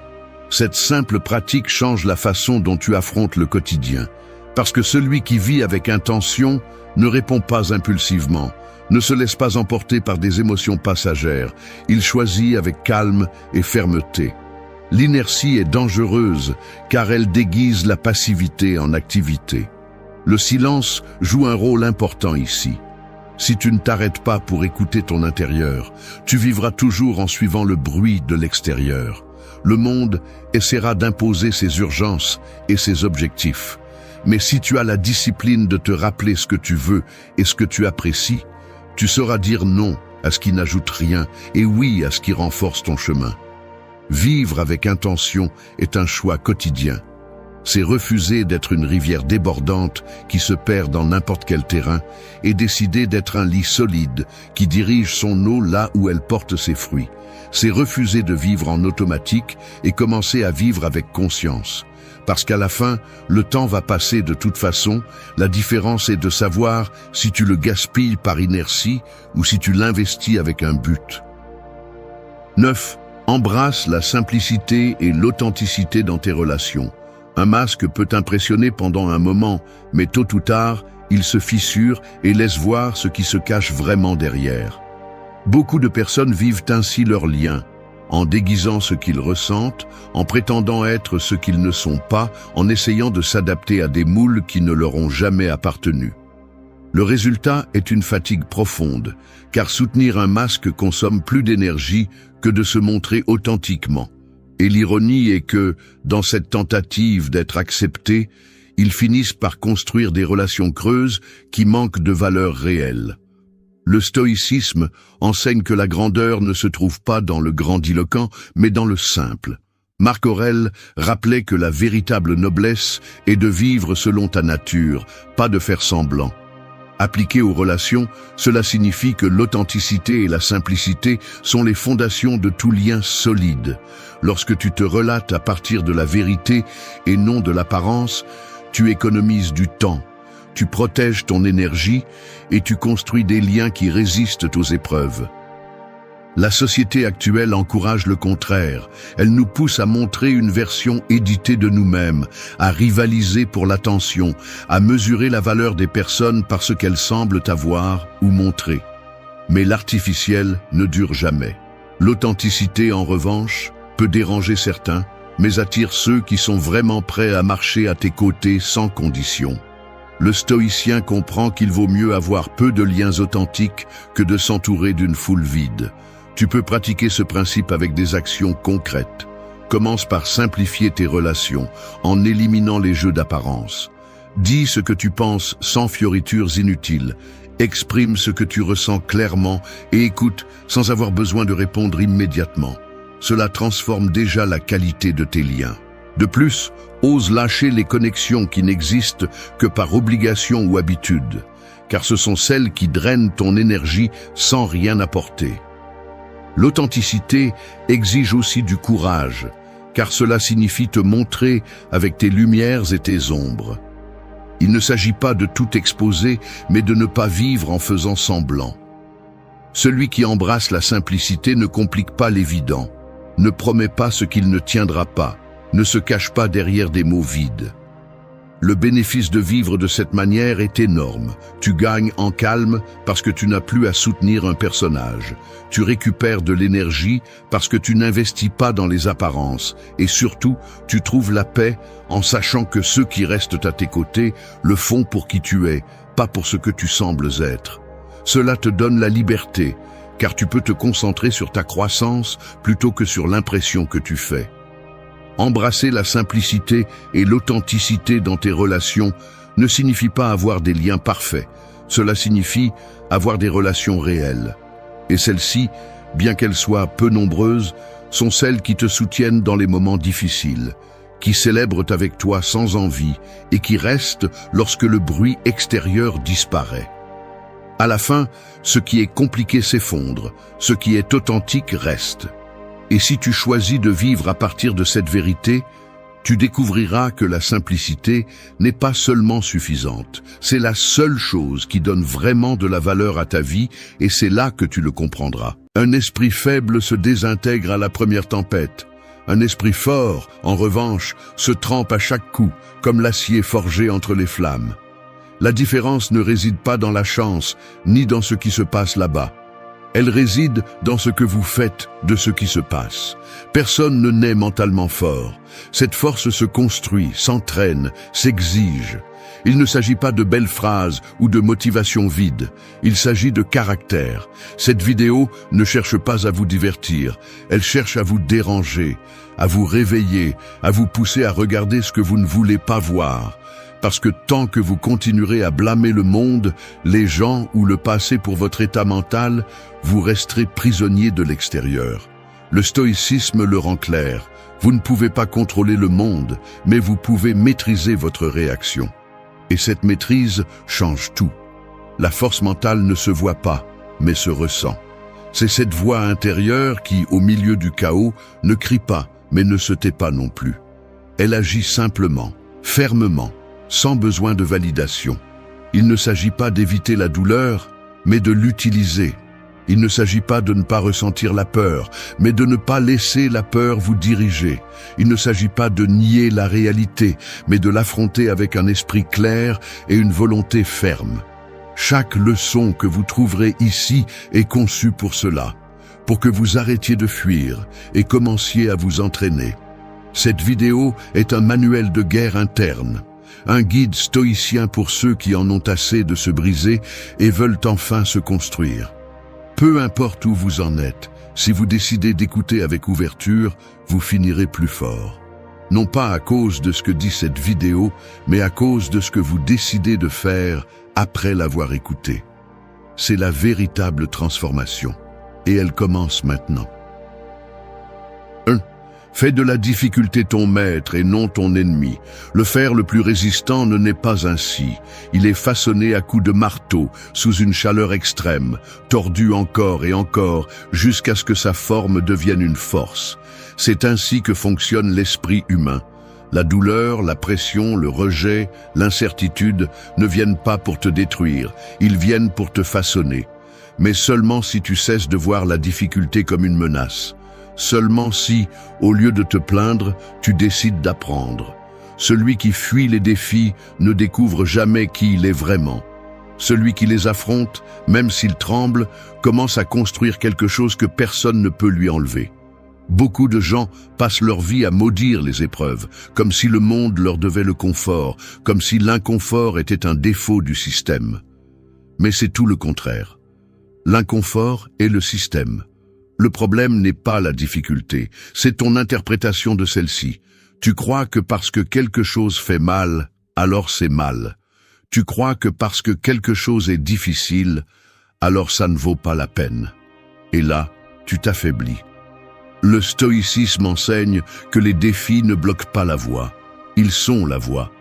Cette simple pratique change la façon dont tu affrontes le quotidien. Parce que celui qui vit avec intention ne répond pas impulsivement, ne se laisse pas emporter par des émotions passagères. Il choisit avec calme et fermeté. L'inertie est dangereuse car elle déguise la passivité en activité. Le silence joue un rôle important ici. Si tu ne t'arrêtes pas pour écouter ton intérieur, tu vivras toujours en suivant le bruit de l'extérieur. Le monde essaiera d'imposer ses urgences et ses objectifs. Mais si tu as la discipline de te rappeler ce que tu veux et ce que tu apprécies, tu sauras dire non à ce qui n'ajoute rien et oui à ce qui renforce ton chemin. Vivre avec intention est un choix quotidien. C'est refuser d'être une rivière débordante qui se perd dans n'importe quel terrain et décider d'être un lit solide qui dirige son eau là où elle porte ses fruits. C'est refuser de vivre en automatique et commencer à vivre avec conscience. Parce qu'à la fin, le temps va passer de toute façon, la différence est de savoir si tu le gaspilles par inertie ou si tu l'investis avec un but. 9. Embrasse la simplicité et l'authenticité dans tes relations. Un masque peut impressionner pendant un moment, mais tôt ou tard, il se fissure et laisse voir ce qui se cache vraiment derrière. Beaucoup de personnes vivent ainsi leurs liens, en déguisant ce qu'ils ressentent, en prétendant être ce qu'ils ne sont pas, en essayant de s'adapter à des moules qui ne leur ont jamais appartenu. Le résultat est une fatigue profonde, car soutenir un masque consomme plus d'énergie que de se montrer authentiquement. Et l'ironie est que, dans cette tentative d'être accepté, ils finissent par construire des relations creuses qui manquent de valeur réelle. Le stoïcisme enseigne que la grandeur ne se trouve pas dans le grandiloquent, mais dans le simple. Marc Aurèle rappelait que la véritable noblesse est de vivre selon ta nature, pas de faire semblant. Appliqué aux relations, cela signifie que l'authenticité et la simplicité sont les fondations de tout lien solide. Lorsque tu te relates à partir de la vérité et non de l'apparence, tu économises du temps, tu protèges ton énergie et tu construis des liens qui résistent aux épreuves. La société actuelle encourage le contraire. Elle nous pousse à montrer une version éditée de nous-mêmes, à rivaliser pour l'attention, à mesurer la valeur des personnes par ce qu'elles semblent avoir ou montrer. Mais l'artificiel ne dure jamais. L'authenticité, en revanche, peut déranger certains, mais attire ceux qui sont vraiment prêts à marcher à tes côtés sans condition. Le stoïcien comprend qu'il vaut mieux avoir peu de liens authentiques que de s'entourer d'une foule vide. Tu peux pratiquer ce principe avec des actions concrètes. Commence par simplifier tes relations, en éliminant les jeux d'apparence. Dis ce que tu penses sans fioritures inutiles. Exprime ce que tu ressens clairement et écoute sans avoir besoin de répondre immédiatement. Cela transforme déjà la qualité de tes liens. De plus, ose lâcher les connexions qui n'existent que par obligation ou habitude, car ce sont celles qui drainent ton énergie sans rien apporter. L'authenticité exige aussi du courage, car cela signifie te montrer avec tes lumières et tes ombres. Il ne s'agit pas de tout exposer, mais de ne pas vivre en faisant semblant. Celui qui embrasse la simplicité ne complique pas l'évident, ne promet pas ce qu'il ne tiendra pas, ne se cache pas derrière des mots vides. Le bénéfice de vivre de cette manière est énorme. Tu gagnes en calme parce que tu n'as plus à soutenir un personnage. Tu récupères de l'énergie parce que tu n'investis pas dans les apparences. Et surtout, tu trouves la paix en sachant que ceux qui restent à tes côtés le font pour qui tu es, pas pour ce que tu sembles être. Cela te donne la liberté, car tu peux te concentrer sur ta croissance plutôt que sur l'impression que tu fais. Embrasser la simplicité et l'authenticité dans tes relations ne signifie pas avoir des liens parfaits. Cela signifie avoir des relations réelles. Et celles-ci, bien qu'elles soient peu nombreuses, sont celles qui te soutiennent dans les moments difficiles, qui célèbrent avec toi sans envie et qui restent lorsque le bruit extérieur disparaît. À la fin, ce qui est compliqué s'effondre, ce qui est authentique reste. Et si tu choisis de vivre à partir de cette vérité, tu découvriras que la simplicité n'est pas seulement suffisante. C'est la seule chose qui donne vraiment de la valeur à ta vie et c'est là que tu le comprendras. Un esprit faible se désintègre à la première tempête. Un esprit fort, en revanche, se trempe à chaque coup, comme l'acier forgé entre les flammes. La différence ne réside pas dans la chance, ni dans ce qui se passe là-bas. Elle réside dans ce que vous faites de ce qui se passe. Personne ne naît mentalement fort. Cette force se construit, s'entraîne, s'exige. Il ne s'agit pas de belles phrases ou de motivation vide. Il s'agit de caractère. Cette vidéo ne cherche pas à vous divertir. Elle cherche à vous déranger, à vous réveiller, à vous pousser à regarder ce que vous ne voulez pas voir. Parce que tant que vous continuerez à blâmer le monde, les gens ou le passé pour votre état mental, vous resterez prisonnier de l'extérieur. Le stoïcisme le rend clair. Vous ne pouvez pas contrôler le monde, mais vous pouvez maîtriser votre réaction. Et cette maîtrise change tout. La force mentale ne se voit pas, mais se ressent. C'est cette voix intérieure qui, au milieu du chaos, ne crie pas, mais ne se tait pas non plus. Elle agit simplement, fermement, sans besoin de validation. Il ne s'agit pas d'éviter la douleur, mais de l'utiliser. Il ne s'agit pas de ne pas ressentir la peur, mais de ne pas laisser la peur vous diriger. Il ne s'agit pas de nier la réalité, mais de l'affronter avec un esprit clair et une volonté ferme. Chaque leçon que vous trouverez ici est conçue pour cela, pour que vous arrêtiez de fuir et commenciez à vous entraîner. Cette vidéo est un manuel de guerre interne. Un guide stoïcien pour ceux qui en ont assez de se briser et veulent enfin se construire. Peu importe où vous en êtes, si vous décidez d'écouter avec ouverture, vous finirez plus fort. Non pas à cause de ce que dit cette vidéo, mais à cause de ce que vous décidez de faire après l'avoir écouté. C'est la véritable transformation. Et elle commence maintenant. 1. Fais de la difficulté ton maître et non ton ennemi. Le fer le plus résistant ne naît pas ainsi. Il est façonné à coups de marteau, sous une chaleur extrême, tordu encore et encore, jusqu'à ce que sa forme devienne une force. C'est ainsi que fonctionne l'esprit humain. La douleur, la pression, le rejet, l'incertitude ne viennent pas pour te détruire, ils viennent pour te façonner. Mais seulement si tu cesses de voir la difficulté comme une menace. Seulement si, au lieu de te plaindre, tu décides d'apprendre. Celui qui fuit les défis ne découvre jamais qui il est vraiment. Celui qui les affronte, même s'il tremble, commence à construire quelque chose que personne ne peut lui enlever. Beaucoup de gens passent leur vie à maudire les épreuves, comme si le monde leur devait le confort, comme si l'inconfort était un défaut du système. Mais c'est tout le contraire. L'inconfort est le système. Le problème n'est pas la difficulté, c'est ton interprétation de celle-ci. Tu crois que parce que quelque chose fait mal, alors c'est mal. Tu crois que parce que quelque chose est difficile, alors ça ne vaut pas la peine. Et là, tu t'affaiblis. Le stoïcisme enseigne que les défis ne bloquent pas la voie. Ils sont la voie,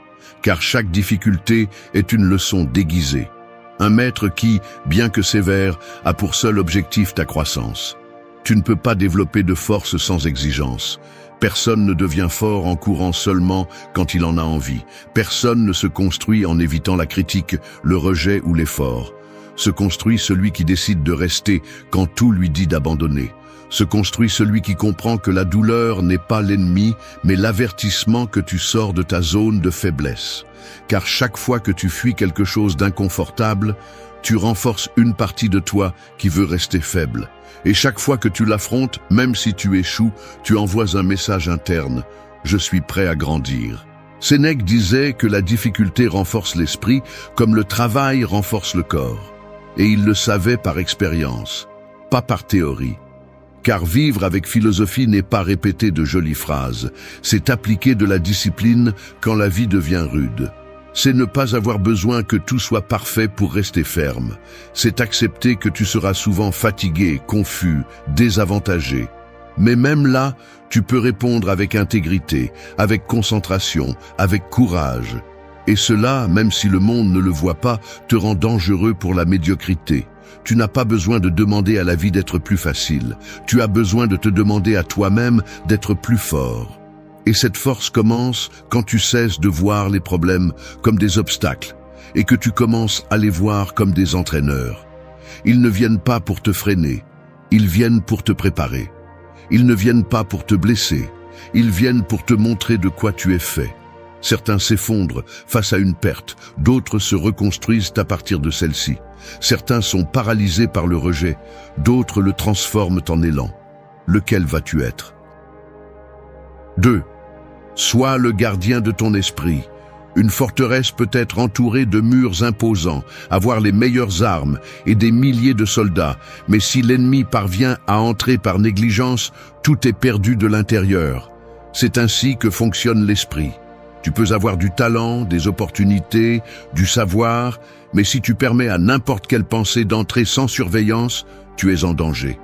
car chaque difficulté est une leçon déguisée. Un maître qui, bien que sévère, a pour seul objectif ta croissance. Tu ne peux pas développer de force sans exigence. Personne ne devient fort en courant seulement quand il en a envie. Personne ne se construit en évitant la critique, le rejet ou l'effort. Se construit celui qui décide de rester quand tout lui dit d'abandonner. Se construit celui qui comprend que la douleur n'est pas l'ennemi, mais l'avertissement que tu sors de ta zone de faiblesse. Car chaque fois que tu fuis quelque chose d'inconfortable, tu renforces une partie de toi qui veut rester faible. Et chaque fois que tu l'affrontes, même si tu échoues, tu envoies un message interne. Je suis prêt à grandir. Sénèque disait que la difficulté renforce l'esprit comme le travail renforce le corps. Et il le savait par expérience, pas par théorie. Car vivre avec philosophie n'est pas répéter de jolies phrases, c'est appliquer de la discipline quand la vie devient rude. C'est ne pas avoir besoin que tout soit parfait pour rester ferme. C'est accepter que tu seras souvent fatigué, confus, désavantagé. Mais même là, tu peux répondre avec intégrité, avec concentration, avec courage. Et cela, même si le monde ne le voit pas, te rend dangereux pour la médiocrité. Tu n'as pas besoin de demander à la vie d'être plus facile. Tu as besoin de te demander à toi-même d'être plus fort. Et cette force commence quand tu cesses de voir les problèmes comme des obstacles et que tu commences à les voir comme des entraîneurs. Ils ne viennent pas pour te freiner, ils viennent pour te préparer. Ils ne viennent pas pour te blesser, ils viennent pour te montrer de quoi tu es fait. Certains s'effondrent face à une perte, d'autres se reconstruisent à partir de celle-ci. Certains sont paralysés par le rejet, d'autres le transforment en élan. Lequel vas-tu être? 2. Sois le gardien de ton esprit. Une forteresse peut être entourée de murs imposants, avoir les meilleures armes et des milliers de soldats, mais si l'ennemi parvient à entrer par négligence, tout est perdu de l'intérieur. C'est ainsi que fonctionne l'esprit. Tu peux avoir du talent, des opportunités, du savoir, mais si tu permets à n'importe quelle pensée d'entrer sans surveillance, tu es en danger.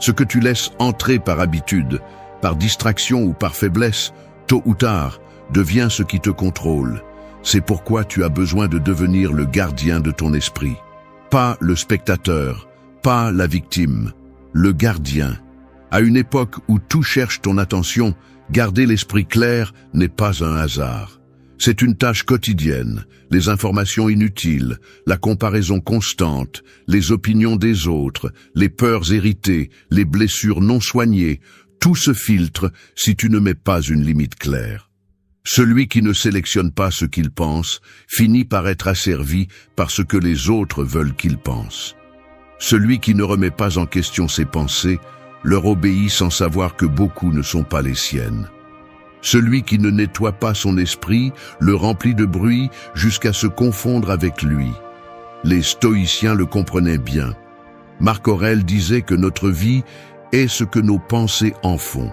Ce que tu laisses entrer par habitude, par distraction ou par faiblesse, tôt ou tard, devient ce qui te contrôle. C'est pourquoi tu as besoin de devenir le gardien de ton esprit. Pas le spectateur, pas la victime, le gardien. À une époque où tout cherche ton attention, garder l'esprit clair n'est pas un hasard. C'est une tâche quotidienne, les informations inutiles, la comparaison constante, les opinions des autres, les peurs héritées, les blessures non soignées, tout se filtre si tu ne mets pas une limite claire. Celui qui ne sélectionne pas ce qu'il pense finit par être asservi par ce que les autres veulent qu'il pense. Celui qui ne remet pas en question ses pensées leur obéit sans savoir que beaucoup ne sont pas les siennes. Celui qui ne nettoie pas son esprit le remplit de bruit jusqu'à se confondre avec lui. Les stoïciens le comprenaient bien. Marc Aurèle disait que notre vie est ce que nos pensées en font.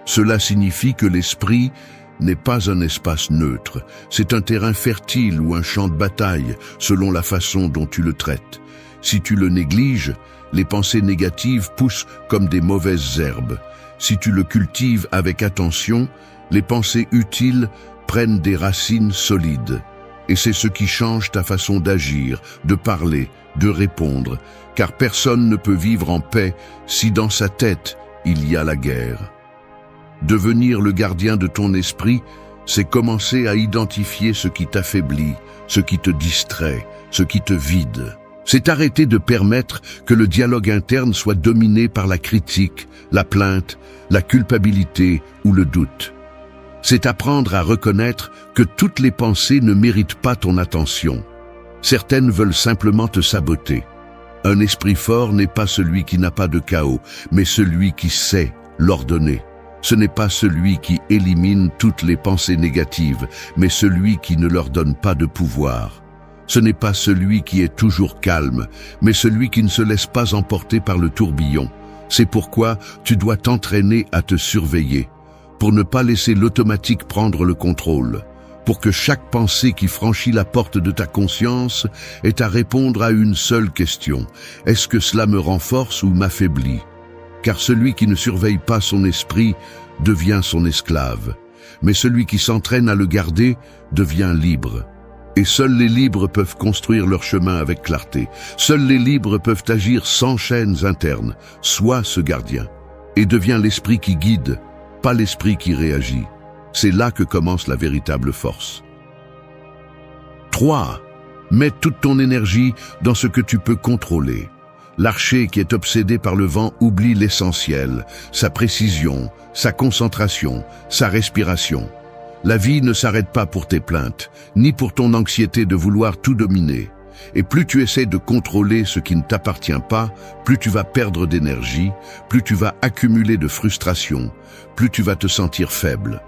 Cela signifie que l'esprit n'est pas un espace neutre, c'est un terrain fertile ou un champ de bataille selon la façon dont tu le traites. Si tu le négliges, les pensées négatives poussent comme des mauvaises herbes. Si tu le cultives avec attention, les pensées utiles prennent des racines solides. Et c'est ce qui change ta façon d'agir, de parler, de répondre, car personne ne peut vivre en paix si dans sa tête il y a la guerre. Devenir le gardien de ton esprit, c'est commencer à identifier ce qui t'affaiblit, ce qui te distrait, ce qui te vide. C'est arrêter de permettre que le dialogue interne soit dominé par la critique, la plainte, la culpabilité ou le doute. C'est apprendre à reconnaître que toutes les pensées ne méritent pas ton attention. Certaines veulent simplement te saboter. Un esprit fort n'est pas celui qui n'a pas de chaos, mais celui qui sait l'ordonner. Ce n'est pas celui qui élimine toutes les pensées négatives, mais celui qui ne leur donne pas de pouvoir. Ce n'est pas celui qui est toujours calme, mais celui qui ne se laisse pas emporter par le tourbillon. C'est pourquoi tu dois t'entraîner à te surveiller, pour ne pas laisser l'automatique prendre le contrôle, pour que chaque pensée qui franchit la porte de ta conscience ait à répondre à une seule question. Est-ce que cela me renforce ou m'affaiblit? car celui qui ne surveille pas son esprit devient son esclave, mais celui qui s'entraîne à le garder devient libre. Et seuls les libres peuvent construire leur chemin avec clarté. Seuls les libres peuvent agir sans chaînes internes. Sois ce gardien, et deviens l'esprit qui guide, pas l'esprit qui réagit. C'est là que commence la véritable force. 3. Mets toute ton énergie dans ce que tu peux contrôler. L'archer qui est obsédé par le vent oublie l'essentiel, sa précision, sa concentration, sa respiration. La vie ne s'arrête pas pour tes plaintes, ni pour ton anxiété de vouloir tout dominer. Et plus tu essaies de contrôler ce qui ne t'appartient pas, plus tu vas perdre d'énergie, plus tu vas accumuler de frustration, plus tu vas te sentir faible.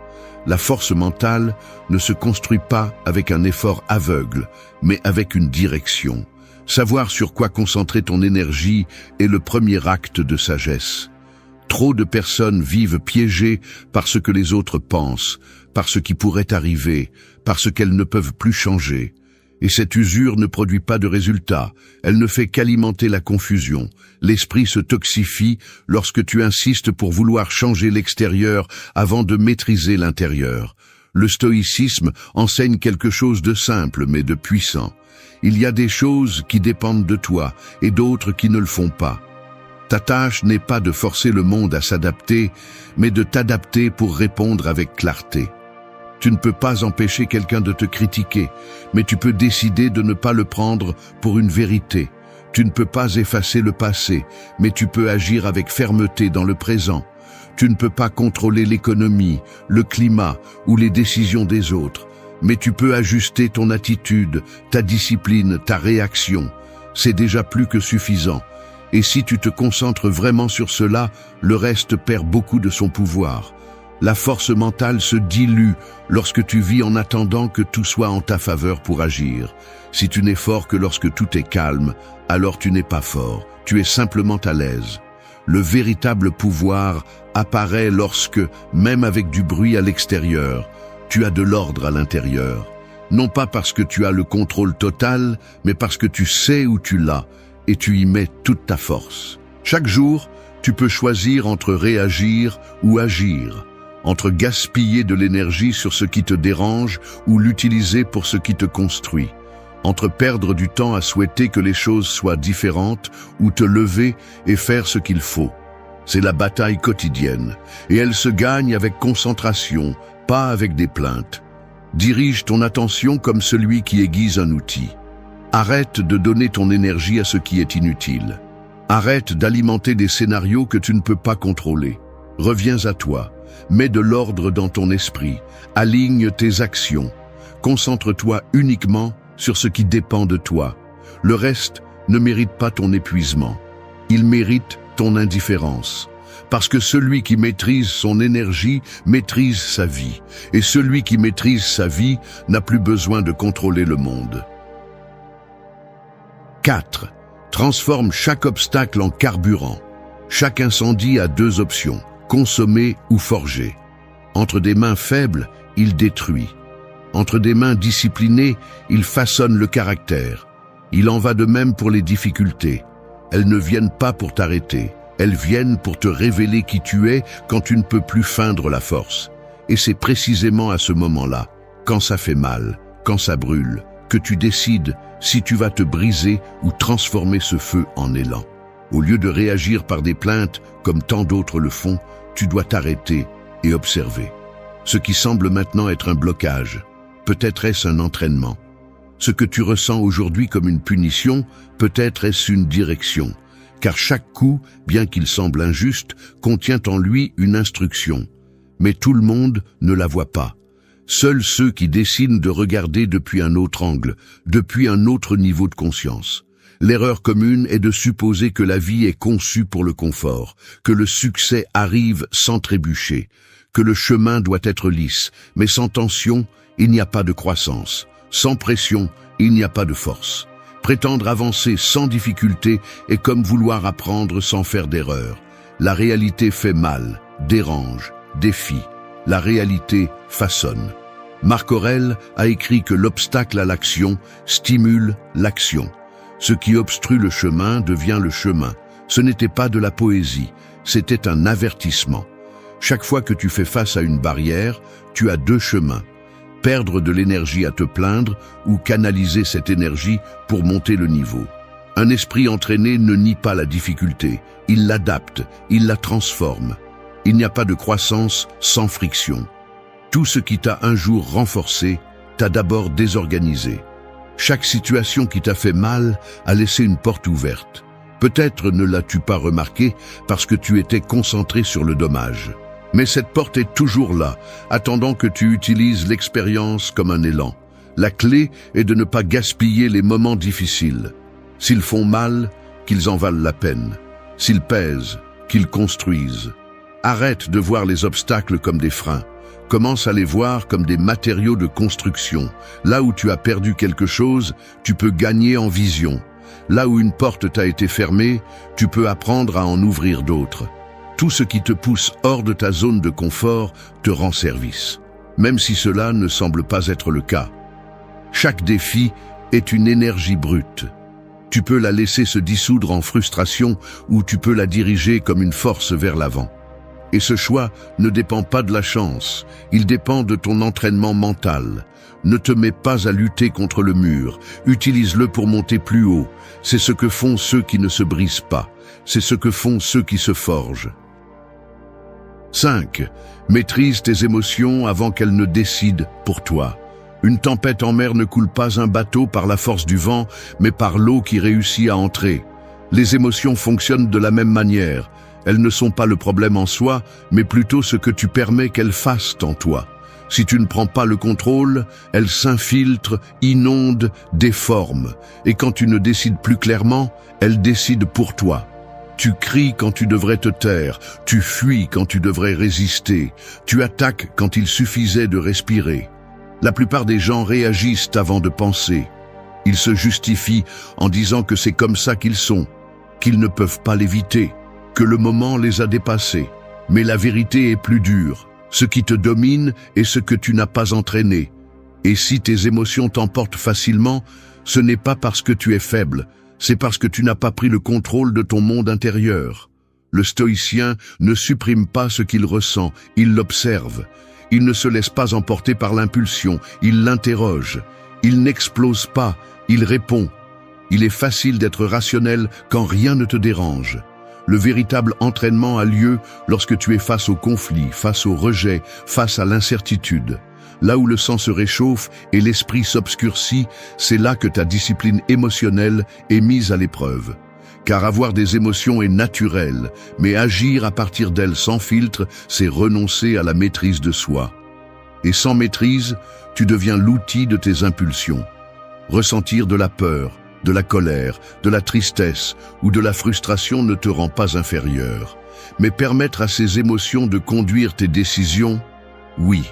La force mentale ne se construit pas avec un effort aveugle, mais avec une direction. Savoir sur quoi concentrer ton énergie est le premier acte de sagesse. Trop de personnes vivent piégées par ce que les autres pensent, par ce qui pourrait arriver, par ce qu'elles ne peuvent plus changer. Et cette usure ne produit pas de résultats, elle ne fait qu'alimenter la confusion. L'esprit se toxifie lorsque tu insistes pour vouloir changer l'extérieur avant de maîtriser l'intérieur. Le stoïcisme enseigne quelque chose de simple mais de puissant. Il y a des choses qui dépendent de toi et d'autres qui ne le font pas. Ta tâche n'est pas de forcer le monde à s'adapter, mais de t'adapter pour répondre avec clarté. Tu ne peux pas empêcher quelqu'un de te critiquer, mais tu peux décider de ne pas le prendre pour une vérité. Tu ne peux pas effacer le passé, mais tu peux agir avec fermeté dans le présent. Tu ne peux pas contrôler l'économie, le climat ou les décisions des autres, mais tu peux ajuster ton attitude, ta discipline, ta réaction. C'est déjà plus que suffisant. Et si tu te concentres vraiment sur cela, le reste perd beaucoup de son pouvoir. La force mentale se dilue lorsque tu vis en attendant que tout soit en ta faveur pour agir. Si tu n'es fort que lorsque tout est calme, alors tu n'es pas fort, tu es simplement à l'aise. Le véritable pouvoir apparaît lorsque, même avec du bruit à l'extérieur, tu as de l'ordre à l'intérieur. Non pas parce que tu as le contrôle total, mais parce que tu sais où tu l'as et tu y mets toute ta force. Chaque jour, tu peux choisir entre réagir ou agir, entre gaspiller de l'énergie sur ce qui te dérange ou l'utiliser pour ce qui te construit, entre perdre du temps à souhaiter que les choses soient différentes ou te lever et faire ce qu'il faut. C'est la bataille quotidienne, et elle se gagne avec concentration, pas avec des plaintes. Dirige ton attention comme celui qui aiguise un outil. Arrête de donner ton énergie à ce qui est inutile. Arrête d'alimenter des scénarios que tu ne peux pas contrôler. Reviens à toi. Mets de l'ordre dans ton esprit, aligne tes actions, concentre-toi uniquement sur ce qui dépend de toi. Le reste ne mérite pas ton épuisement, il mérite ton indifférence. Parce que celui qui maîtrise son énergie maîtrise sa vie, et celui qui maîtrise sa vie n'a plus besoin de contrôler le monde. 4. Transforme chaque obstacle en carburant. Chaque incendie a deux options. Consommer ou forger. Entre des mains faibles, il détruit. Entre des mains disciplinées, il façonne le caractère. Il en va de même pour les difficultés. Elles ne viennent pas pour t'arrêter. Elles viennent pour te révéler qui tu es quand tu ne peux plus feindre la force. Et c'est précisément à ce moment-là, quand ça fait mal, quand ça brûle, que tu décides si tu vas te briser ou transformer ce feu en élan. Au lieu de réagir par des plaintes, comme tant d'autres le font, tu dois t'arrêter et observer. Ce qui semble maintenant être un blocage, peut-être est-ce un entraînement. Ce que tu ressens aujourd'hui comme une punition, peut-être est-ce une direction. Car chaque coup, bien qu'il semble injuste, contient en lui une instruction. Mais tout le monde ne la voit pas. Seuls ceux qui décident de regarder depuis un autre angle, depuis un autre niveau de conscience. L'erreur commune est de supposer que la vie est conçue pour le confort, que le succès arrive sans trébucher, que le chemin doit être lisse, mais sans tension, il n'y a pas de croissance. Sans pression, il n'y a pas de force. Prétendre avancer sans difficulté est comme vouloir apprendre sans faire d'erreur. La réalité fait mal, dérange, défie. La réalité façonne. Marc Aurèle a écrit que l'obstacle à l'action stimule l'action. Ce qui obstrue le chemin devient le chemin. Ce n'était pas de la poésie, c'était un avertissement. Chaque fois que tu fais face à une barrière, tu as deux chemins. Perdre de l'énergie à te plaindre ou canaliser cette énergie pour monter le niveau. Un esprit entraîné ne nie pas la difficulté, il l'adapte, il la transforme. Il n'y a pas de croissance sans friction. Tout ce qui t'a un jour renforcé t'a d'abord désorganisé. Chaque situation qui t'a fait mal a laissé une porte ouverte. Peut-être ne l'as-tu pas remarqué parce que tu étais concentré sur le dommage. Mais cette porte est toujours là, attendant que tu utilises l'expérience comme un élan. La clé est de ne pas gaspiller les moments difficiles. S'ils font mal, qu'ils en valent la peine. S'ils pèsent, qu'ils construisent. Arrête de voir les obstacles comme des freins. Commence à les voir comme des matériaux de construction. Là où tu as perdu quelque chose, tu peux gagner en vision. Là où une porte t'a été fermée, tu peux apprendre à en ouvrir d'autres. Tout ce qui te pousse hors de ta zone de confort te rend service, même si cela ne semble pas être le cas. Chaque défi est une énergie brute. Tu peux la laisser se dissoudre en frustration ou tu peux la diriger comme une force vers l'avant. Et ce choix ne dépend pas de la chance, il dépend de ton entraînement mental. Ne te mets pas à lutter contre le mur, utilise-le pour monter plus haut. C'est ce que font ceux qui ne se brisent pas, c'est ce que font ceux qui se forgent. 5. Maîtrise tes émotions avant qu'elles ne décident pour toi. Une tempête en mer ne coule pas un bateau par la force du vent, mais par l'eau qui réussit à entrer. Les émotions fonctionnent de la même manière. Elles ne sont pas le problème en soi, mais plutôt ce que tu permets qu'elles fassent en toi. Si tu ne prends pas le contrôle, elles s'infiltrent, inondent, déforment. Et quand tu ne décides plus clairement, elles décident pour toi. Tu cries quand tu devrais te taire, tu fuis quand tu devrais résister, tu attaques quand il suffisait de respirer. La plupart des gens réagissent avant de penser. Ils se justifient en disant que c'est comme ça qu'ils sont, qu'ils ne peuvent pas l'éviter, que le moment les a dépassés. Mais la vérité est plus dure. Ce qui te domine est ce que tu n'as pas entraîné. Et si tes émotions t'emportent facilement, ce n'est pas parce que tu es faible, c'est parce que tu n'as pas pris le contrôle de ton monde intérieur. Le stoïcien ne supprime pas ce qu'il ressent, il l'observe. Il ne se laisse pas emporter par l'impulsion, il l'interroge. Il n'explose pas, il répond. Il est facile d'être rationnel quand rien ne te dérange. Le véritable entraînement a lieu lorsque tu es face au conflit, face au rejet, face à l'incertitude. Là où le sang se réchauffe et l'esprit s'obscurcit, c'est là que ta discipline émotionnelle est mise à l'épreuve. Car avoir des émotions est naturel, mais agir à partir d'elles sans filtre, c'est renoncer à la maîtrise de soi. Et sans maîtrise, tu deviens l'outil de tes impulsions. Ressentir de la peur, de la colère, de la tristesse ou de la frustration ne te rend pas inférieur. Mais permettre à ces émotions de conduire tes décisions, oui.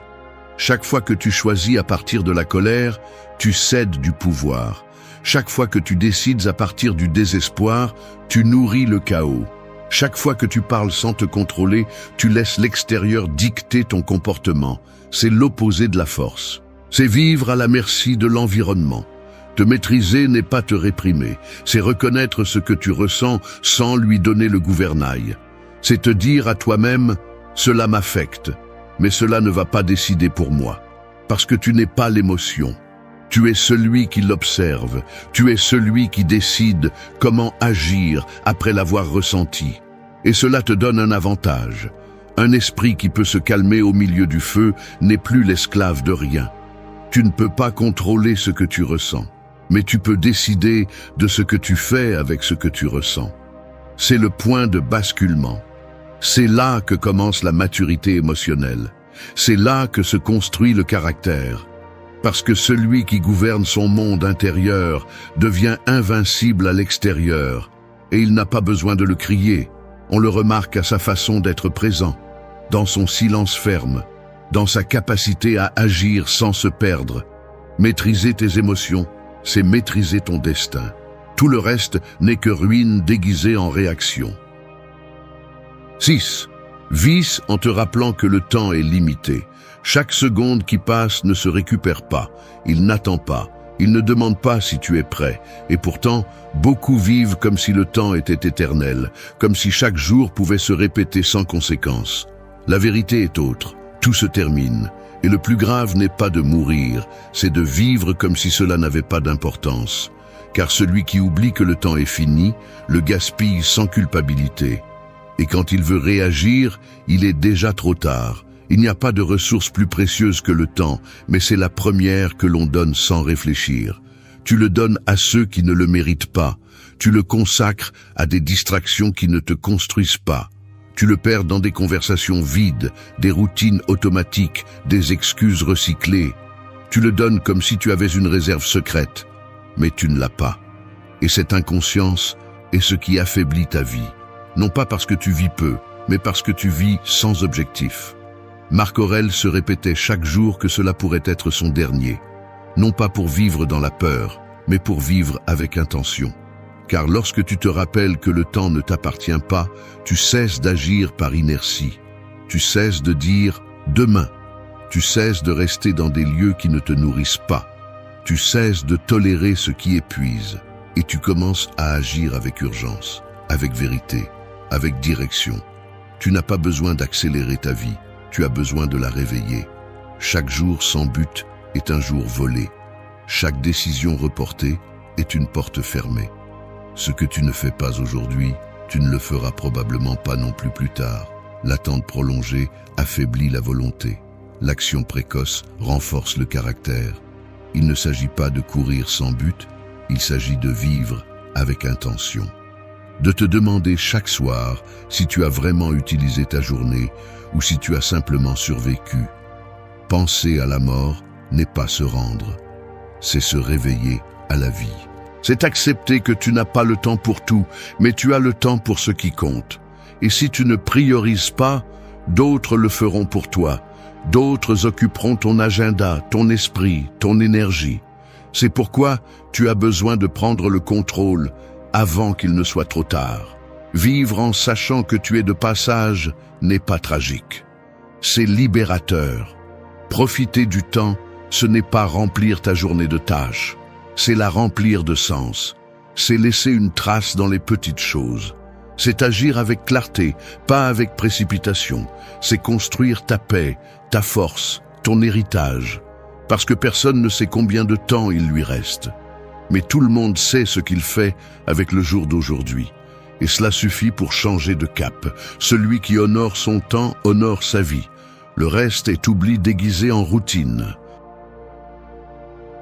Chaque fois que tu choisis à partir de la colère, tu cèdes du pouvoir. Chaque fois que tu décides à partir du désespoir, tu nourris le chaos. Chaque fois que tu parles sans te contrôler, tu laisses l'extérieur dicter ton comportement. C'est l'opposé de la force. C'est vivre à la merci de l'environnement. Te maîtriser n'est pas te réprimer, c'est reconnaître ce que tu ressens sans lui donner le gouvernail. C'est te dire à toi-même « cela m'affecte, mais cela ne va pas décider pour moi ». Parce que tu n'es pas l'émotion. Tu es celui qui l'observe, tu es celui qui décide comment agir après l'avoir ressenti. Et cela te donne un avantage. Un esprit qui peut se calmer au milieu du feu n'est plus l'esclave de rien. Tu ne peux pas contrôler ce que tu ressens, mais tu peux décider de ce que tu fais avec ce que tu ressens. C'est le point de basculement. C'est là que commence la maturité émotionnelle. C'est là que se construit le caractère. Parce que celui qui gouverne son monde intérieur devient invincible à l'extérieur, et il n'a pas besoin de le crier. On le remarque à sa façon d'être présent, dans son silence ferme, dans sa capacité à agir sans se perdre. Maîtriser tes émotions, c'est maîtriser ton destin. Tout le reste n'est que ruine déguisée en réaction. 6. Vis en te rappelant que le temps est limité. Chaque seconde qui passe ne se récupère pas, il n'attend pas. Il ne demande pas si tu es prêt, et pourtant, beaucoup vivent comme si le temps était éternel, comme si chaque jour pouvait se répéter sans conséquence. La vérité est autre, tout se termine, et le plus grave n'est pas de mourir, c'est de vivre comme si cela n'avait pas d'importance. Car celui qui oublie que le temps est fini, le gaspille sans culpabilité. Et quand il veut réagir, il est déjà trop tard. Il n'y a pas de ressource plus précieuse que le temps, mais c'est la première que l'on donne sans réfléchir. Tu le donnes à ceux qui ne le méritent pas. Tu le consacres à des distractions qui ne te construisent pas. Tu le perds dans des conversations vides, des routines automatiques, des excuses recyclées. Tu le donnes comme si tu avais une réserve secrète, mais tu ne l'as pas. Et cette inconscience est ce qui affaiblit ta vie. Non pas parce que tu vis peu, mais parce que tu vis sans objectif. Marc Aurèle se répétait chaque jour que cela pourrait être son dernier. Non pas pour vivre dans la peur, mais pour vivre avec intention. Car lorsque tu te rappelles que le temps ne t'appartient pas, tu cesses d'agir par inertie. Tu cesses de dire « demain ». Tu cesses de rester dans des lieux qui ne te nourrissent pas. Tu cesses de tolérer ce qui épuise. Et tu commences à agir avec urgence, avec vérité, avec direction. Tu n'as pas besoin d'accélérer ta vie. Tu as besoin de la réveiller. Chaque jour sans but est un jour volé. Chaque décision reportée est une porte fermée. Ce que tu ne fais pas aujourd'hui, tu ne le feras probablement pas non plus plus tard. L'attente prolongée affaiblit la volonté. L'action précoce renforce le caractère. Il ne s'agit pas de courir sans but, il s'agit de vivre avec intention. De te demander chaque soir si tu as vraiment utilisé ta journée ou si tu as simplement survécu. Penser à la mort n'est pas se rendre, c'est se réveiller à la vie. C'est accepter que tu n'as pas le temps pour tout, mais tu as le temps pour ce qui compte. Et si tu ne priorises pas, d'autres le feront pour toi. D'autres occuperont ton agenda, ton esprit, ton énergie. C'est pourquoi tu as besoin de prendre le contrôle avant qu'il ne soit trop tard. Vivre en sachant que tu es de passage n'est pas tragique. C'est libérateur. Profiter du temps, ce n'est pas remplir ta journée de tâches. C'est la remplir de sens. C'est laisser une trace dans les petites choses. C'est agir avec clarté, pas avec précipitation. C'est construire ta paix, ta force, ton héritage. Parce que personne ne sait combien de temps il lui reste. Mais tout le monde sait ce qu'il fait avec le jour d'aujourd'hui. Et cela suffit pour changer de cap. Celui qui honore son temps honore sa vie. Le reste est oubli déguisé en routine.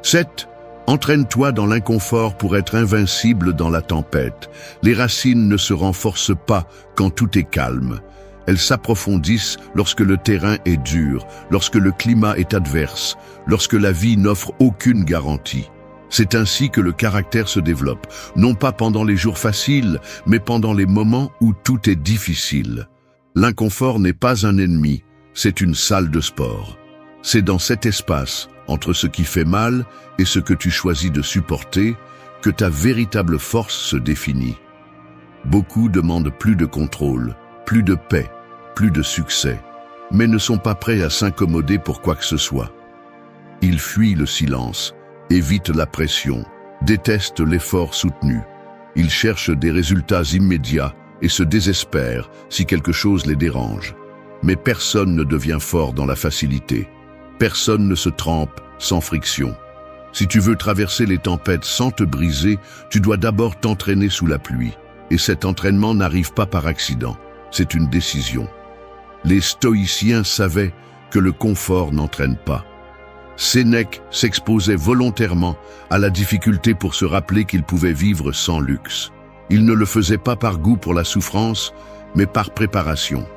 7. Entraîne-toi dans l'inconfort pour être invincible dans la tempête. Les racines ne se renforcent pas quand tout est calme. Elles s'approfondissent lorsque le terrain est dur, lorsque le climat est adverse, lorsque la vie n'offre aucune garantie. C'est ainsi que le caractère se développe, non pas pendant les jours faciles, mais pendant les moments où tout est difficile. L'inconfort n'est pas un ennemi, c'est une salle de sport. C'est dans cet espace, entre ce qui fait mal et ce que tu choisis de supporter, que ta véritable force se définit. Beaucoup demandent plus de contrôle, plus de paix, plus de succès, mais ne sont pas prêts à s'accommoder pour quoi que ce soit. Ils fuient le silence, évitent la pression, détestent l'effort soutenu. Ils cherchent des résultats immédiats et se désespèrent si quelque chose les dérange. Mais personne ne devient fort dans la facilité. Personne ne se trempe sans friction. Si tu veux traverser les tempêtes sans te briser, tu dois d'abord t'entraîner sous la pluie. Et cet entraînement n'arrive pas par accident. C'est une décision. Les stoïciens savaient que le confort n'entraîne pas. Sénèque s'exposait volontairement à la difficulté pour se rappeler qu'il pouvait vivre sans luxe. Il ne le faisait pas par goût pour la souffrance, mais par préparation.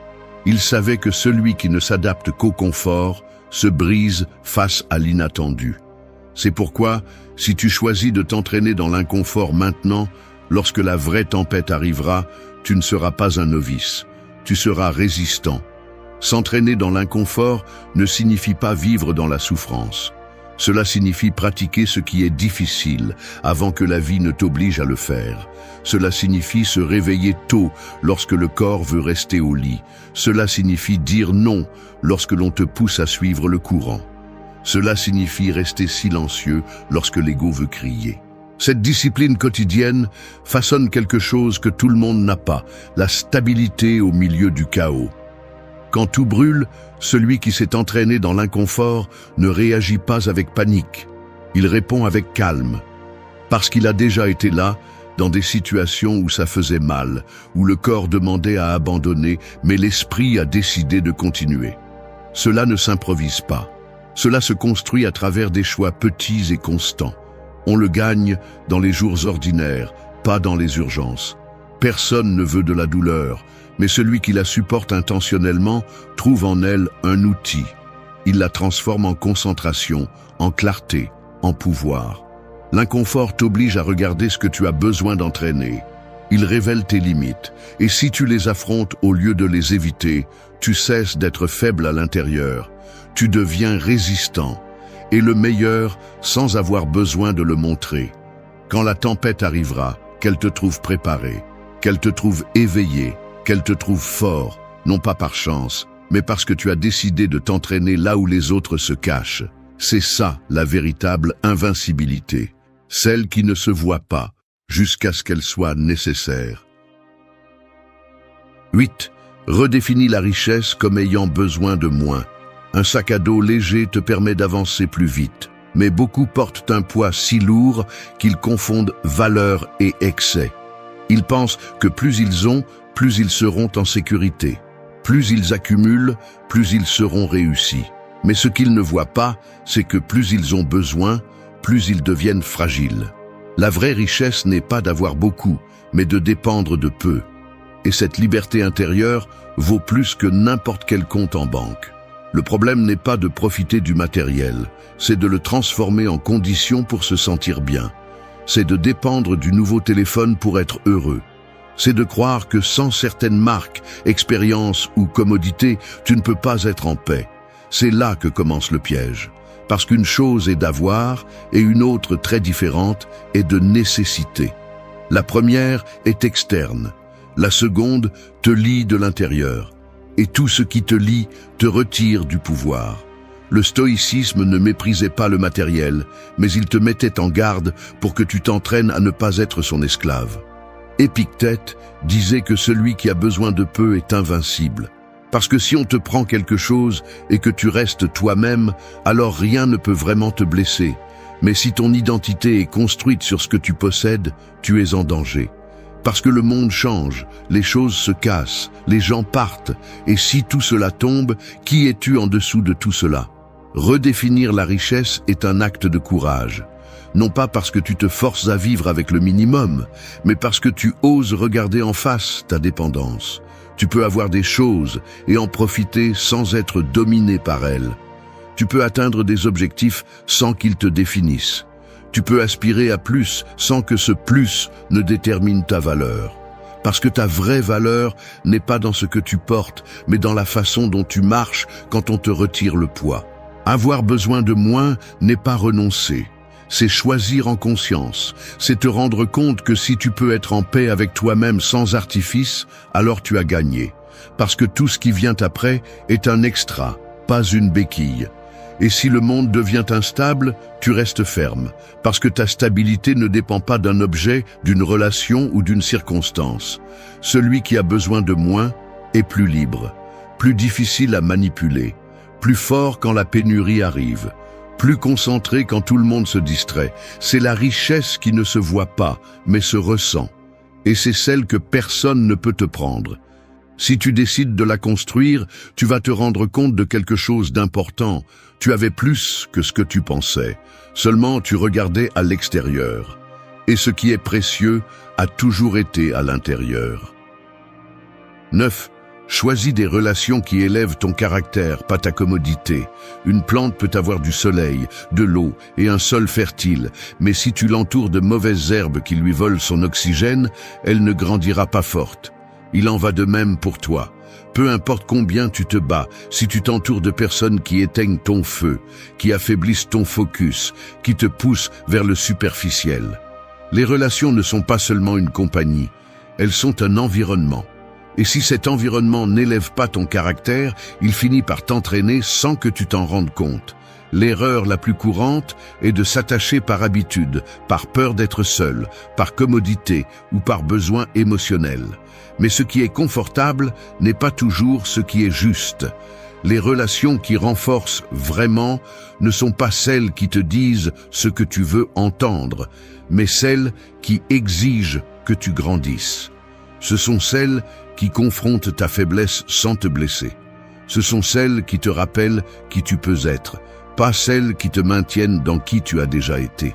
Il savait que celui qui ne s'adapte qu'au confort se brise face à l'inattendu. C'est pourquoi, si tu choisis de t'entraîner dans l'inconfort maintenant, lorsque la vraie tempête arrivera, tu ne seras pas un novice, tu seras résistant. S'entraîner dans l'inconfort ne signifie pas vivre dans la souffrance. Cela signifie pratiquer ce qui est difficile avant que la vie ne t'oblige à le faire. Cela signifie se réveiller tôt lorsque le corps veut rester au lit. Cela signifie dire non lorsque l'on te pousse à suivre le courant. Cela signifie rester silencieux lorsque l'ego veut crier. Cette discipline quotidienne façonne quelque chose que tout le monde n'a pas, la stabilité au milieu du chaos. Quand tout brûle, celui qui s'est entraîné dans l'inconfort ne réagit pas avec panique. Il répond avec calme. Parce qu'il a déjà été là, dans des situations où ça faisait mal, où le corps demandait à abandonner, mais l'esprit a décidé de continuer. Cela ne s'improvise pas. Cela se construit à travers des choix petits et constants. On le gagne dans les jours ordinaires, pas dans les urgences. Personne ne veut de la douleur, mais celui qui la supporte intentionnellement trouve en elle un outil. Il la transforme en concentration, en clarté, en pouvoir. L'inconfort t'oblige à regarder ce que tu as besoin d'entraîner. Il révèle tes limites, et si tu les affrontes au lieu de les éviter, tu cesses d'être faible à l'intérieur. Tu deviens résistant. Et le meilleur sans avoir besoin de le montrer. Quand la tempête arrivera, qu'elle te trouve préparé, qu'elle te trouve éveillé, qu'elle te trouve fort, non pas par chance, mais parce que tu as décidé de t'entraîner là où les autres se cachent. C'est ça la véritable invincibilité, celle qui ne se voit pas jusqu'à ce qu'elle soit nécessaire. 8. Redéfinis la richesse comme ayant besoin de moins. Un sac à dos léger te permet d'avancer plus vite, mais beaucoup portent un poids si lourd qu'ils confondent valeur et excès. Ils pensent que plus ils ont, plus ils seront en sécurité. Plus ils accumulent, plus ils seront réussis. Mais ce qu'ils ne voient pas, c'est que plus ils ont besoin, plus ils deviennent fragiles. La vraie richesse n'est pas d'avoir beaucoup, mais de dépendre de peu. Et cette liberté intérieure vaut plus que n'importe quel compte en banque. Le problème n'est pas de profiter du matériel, c'est de le transformer en condition pour se sentir bien. C'est de dépendre du nouveau téléphone pour être heureux. C'est de croire que sans certaines marques, expériences ou commodités, tu ne peux pas être en paix. C'est là que commence le piège. Parce qu'une chose est d'avoir et une autre très différente est de nécessité. La première est externe, la seconde te lie de l'intérieur. Et tout ce qui te lie te retire du pouvoir. Le stoïcisme ne méprisait pas le matériel, mais il te mettait en garde pour que tu t'entraînes à ne pas être son esclave. Épictète disait que celui qui a besoin de peu est invincible. Parce que si on te prend quelque chose et que tu restes toi-même, alors rien ne peut vraiment te blesser. Mais si ton identité est construite sur ce que tu possèdes, tu es en danger. Parce que le monde change, les choses se cassent, les gens partent, et si tout cela tombe, qui es-tu en dessous de tout cela? Redéfinir la richesse est un acte de courage. Non pas parce que tu te forces à vivre avec le minimum, mais parce que tu oses regarder en face ta dépendance. Tu peux avoir des choses et en profiter sans être dominé par elles. Tu peux atteindre des objectifs sans qu'ils te définissent. Tu peux aspirer à plus sans que ce plus ne détermine ta valeur. Parce que ta vraie valeur n'est pas dans ce que tu portes, mais dans la façon dont tu marches quand on te retire le poids. Avoir besoin de moins n'est pas renoncer. C'est choisir en conscience. C'est te rendre compte que si tu peux être en paix avec toi-même sans artifice, alors tu as gagné. Parce que tout ce qui vient après est un extra, pas une béquille. Et si le monde devient instable, tu restes ferme, parce que ta stabilité ne dépend pas d'un objet, d'une relation ou d'une circonstance. Celui qui a besoin de moins est plus libre, plus difficile à manipuler, plus fort quand la pénurie arrive, plus concentré quand tout le monde se distrait. C'est la richesse qui ne se voit pas, mais se ressent. Et c'est celle que personne ne peut te prendre. Si tu décides de la construire, tu vas te rendre compte de quelque chose d'important. Tu avais plus que ce que tu pensais. Seulement tu regardais à l'extérieur. Et ce qui est précieux a toujours été à l'intérieur. 9. Choisis des relations qui élèvent ton caractère, pas ta commodité. Une plante peut avoir du soleil, de l'eau et un sol fertile, mais si tu l'entoures de mauvaises herbes qui lui volent son oxygène, elle ne grandira pas forte. Il en va de même pour toi. Peu importe combien tu te bats, si tu t'entoures de personnes qui éteignent ton feu, qui affaiblissent ton focus, qui te poussent vers le superficiel. Les relations ne sont pas seulement une compagnie, elles sont un environnement. Et si cet environnement n'élève pas ton caractère, il finit par t'entraîner sans que tu t'en rendes compte. L'erreur la plus courante est de s'attacher par habitude, par peur d'être seul, par commodité ou par besoin émotionnel. Mais ce qui est confortable n'est pas toujours ce qui est juste. Les relations qui renforcent vraiment ne sont pas celles qui te disent ce que tu veux entendre, mais celles qui exigent que tu grandisses. Ce sont celles qui confrontent ta faiblesse sans te blesser. Ce sont celles qui te rappellent qui tu peux être, pas celles qui te maintiennent dans qui tu as déjà été.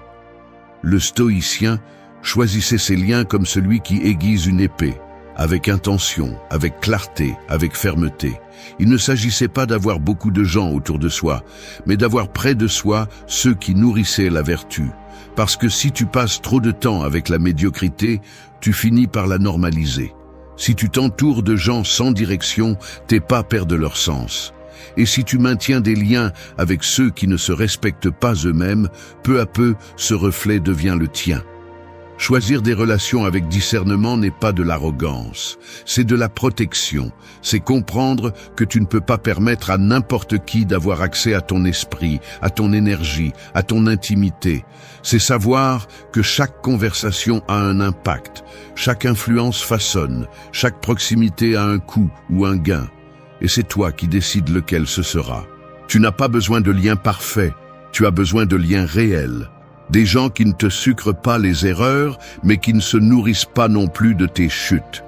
Le stoïcien choisissait ses liens comme celui qui aiguise une épée, avec intention, avec clarté, avec fermeté. Il ne s'agissait pas d'avoir beaucoup de gens autour de soi, mais d'avoir près de soi ceux qui nourrissaient la vertu. Parce que si tu passes trop de temps avec la médiocrité, tu finis par la normaliser. Si tu t'entoures de gens sans direction, tes pas perdent leur sens. Et si tu maintiens des liens avec ceux qui ne se respectent pas eux-mêmes, peu à peu, ce reflet devient le tien. Choisir des relations avec discernement n'est pas de l'arrogance, c'est de la protection. C'est comprendre que tu ne peux pas permettre à n'importe qui d'avoir accès à ton esprit, à ton énergie, à ton intimité. C'est savoir que chaque conversation a un impact, chaque influence façonne, chaque proximité a un coût ou un gain. Et c'est toi qui décides lequel ce sera. Tu n'as pas besoin de liens parfaits, tu as besoin de liens réels. Des gens qui ne te sucrent pas les erreurs, mais qui ne se nourrissent pas non plus de tes chutes.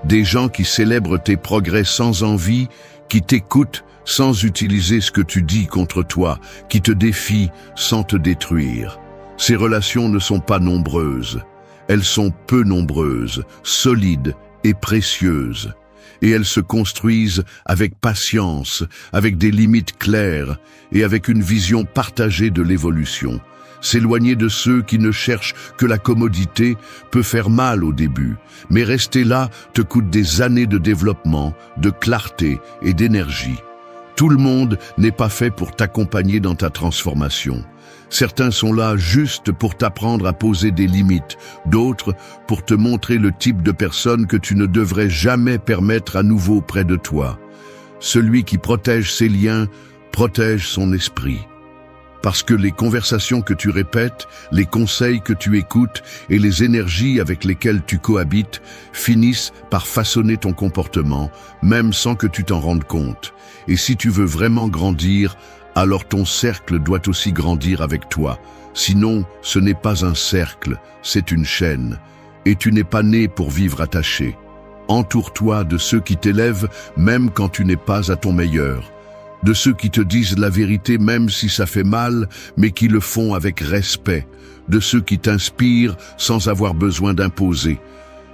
Des gens qui célèbrent tes progrès sans envie, qui t'écoutent sans utiliser ce que tu dis contre toi, qui te défient sans te détruire. Ces relations ne sont pas nombreuses. Elles sont peu nombreuses, solides et précieuses. Et elles se construisent avec patience, avec des limites claires et avec une vision partagée de l'évolution. S'éloigner de ceux qui ne cherchent que la commodité peut faire mal au début, mais rester là te coûte des années de développement, de clarté et d'énergie. Tout le monde n'est pas fait pour t'accompagner dans ta transformation. Certains sont là juste pour t'apprendre à poser des limites, d'autres pour te montrer le type de personne que tu ne devrais jamais permettre à nouveau près de toi. Celui qui protège ses liens protège son esprit. Parce que les conversations que tu répètes, les conseils que tu écoutes et les énergies avec lesquelles tu cohabites finissent par façonner ton comportement, même sans que tu t'en rendes compte. Et si tu veux vraiment grandir, alors ton cercle doit aussi grandir avec toi. Sinon, ce n'est pas un cercle, c'est une chaîne. Et tu n'es pas né pour vivre attaché. Entoure-toi de ceux qui t'élèvent même quand tu n'es pas à ton meilleur. De ceux qui te disent la vérité même si ça fait mal, mais qui le font avec respect. De ceux qui t'inspirent sans avoir besoin d'imposer.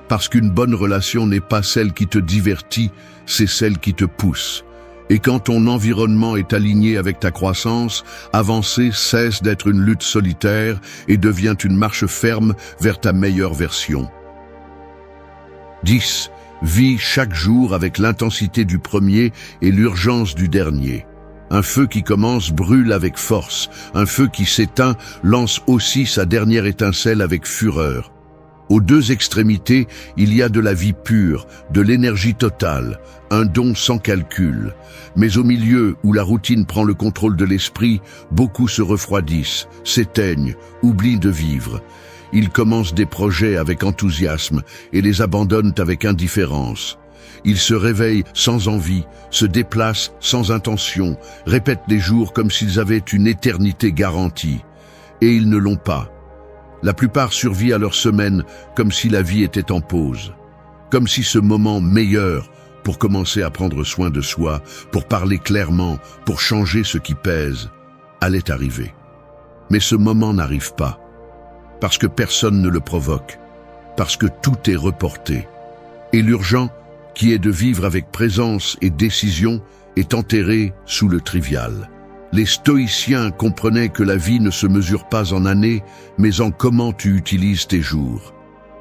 Parce qu'une bonne relation n'est pas celle qui te divertit, c'est celle qui te pousse. Et quand ton environnement est aligné avec ta croissance, avancer cesse d'être une lutte solitaire et devient une marche ferme vers ta meilleure version. 10. Vis chaque jour avec l'intensité du premier et l'urgence du dernier. Un feu qui commence brûle avec force. Un feu qui s'éteint lance aussi sa dernière étincelle avec fureur. Aux deux extrémités, il y a de la vie pure, de l'énergie totale, un don sans calcul. Mais au milieu, où la routine prend le contrôle de l'esprit, beaucoup se refroidissent, s'éteignent, oublient de vivre. Ils commencent des projets avec enthousiasme et les abandonnent avec indifférence. Ils se réveillent sans envie, se déplacent sans intention, répètent les jours comme s'ils avaient une éternité garantie. Et ils ne l'ont pas. La plupart survivent à leur semaine comme si la vie était en pause. Comme si ce moment meilleur pour commencer à prendre soin de soi, pour parler clairement, pour changer ce qui pèse, allait arriver. Mais ce moment n'arrive pas. Parce que personne ne le provoque, parce que tout est reporté. Et l'urgent, qui est de vivre avec présence et décision, est enterré sous le trivial. Les stoïciens comprenaient que la vie ne se mesure pas en années, mais en comment tu utilises tes jours.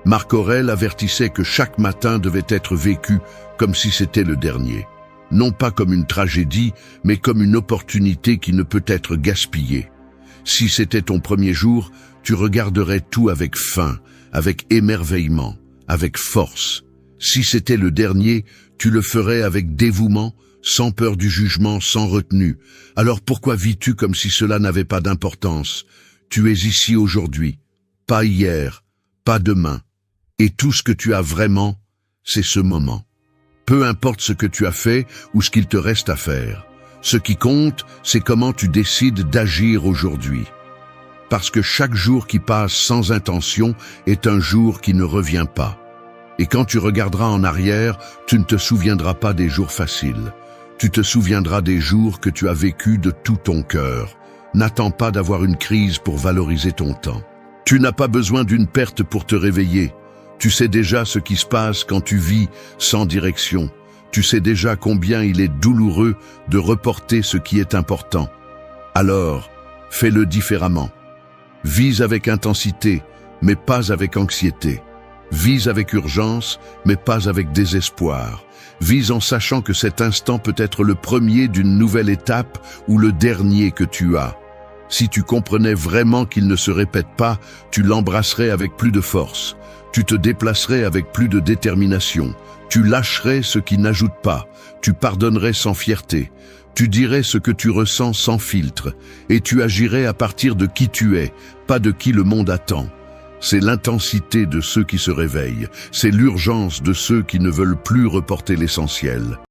Marc Aurèle avertissait que chaque matin devait être vécu comme si c'était le dernier. Non pas comme une tragédie, mais comme une opportunité qui ne peut être gaspillée. Si c'était ton premier jour, tu regarderais tout avec faim, avec émerveillement, avec force. Si c'était le dernier, tu le ferais avec dévouement, sans peur du jugement, sans retenue. Alors pourquoi vis-tu comme si cela n'avait pas d'importance? Tu es ici aujourd'hui, pas hier, pas demain. Et tout ce que tu as vraiment, c'est ce moment. Peu importe ce que tu as fait ou ce qu'il te reste à faire. Ce qui compte, c'est comment tu décides d'agir aujourd'hui. Parce que chaque jour qui passe sans intention est un jour qui ne revient pas. Et quand tu regarderas en arrière, tu ne te souviendras pas des jours faciles. Tu te souviendras des jours que tu as vécus de tout ton cœur. N'attends pas d'avoir une crise pour valoriser ton temps. Tu n'as pas besoin d'une perte pour te réveiller. Tu sais déjà ce qui se passe quand tu vis sans direction. Tu sais déjà combien il est douloureux de reporter ce qui est important. Alors, fais-le différemment. Vise avec intensité, mais pas avec anxiété. Vise avec urgence, mais pas avec désespoir. Vise en sachant que cet instant peut être le premier d'une nouvelle étape ou le dernier que tu as. Si tu comprenais vraiment qu'il ne se répète pas, tu l'embrasserais avec plus de force. Tu te déplacerais avec plus de détermination. Tu lâcherais ce qui n'ajoute pas. Tu pardonnerais sans fierté. Tu dirais ce que tu ressens sans filtre. Et tu agirais à partir de qui tu es, pas de qui le monde attend. C'est l'intensité de ceux qui se réveillent. C'est l'urgence de ceux qui ne veulent plus reporter l'essentiel.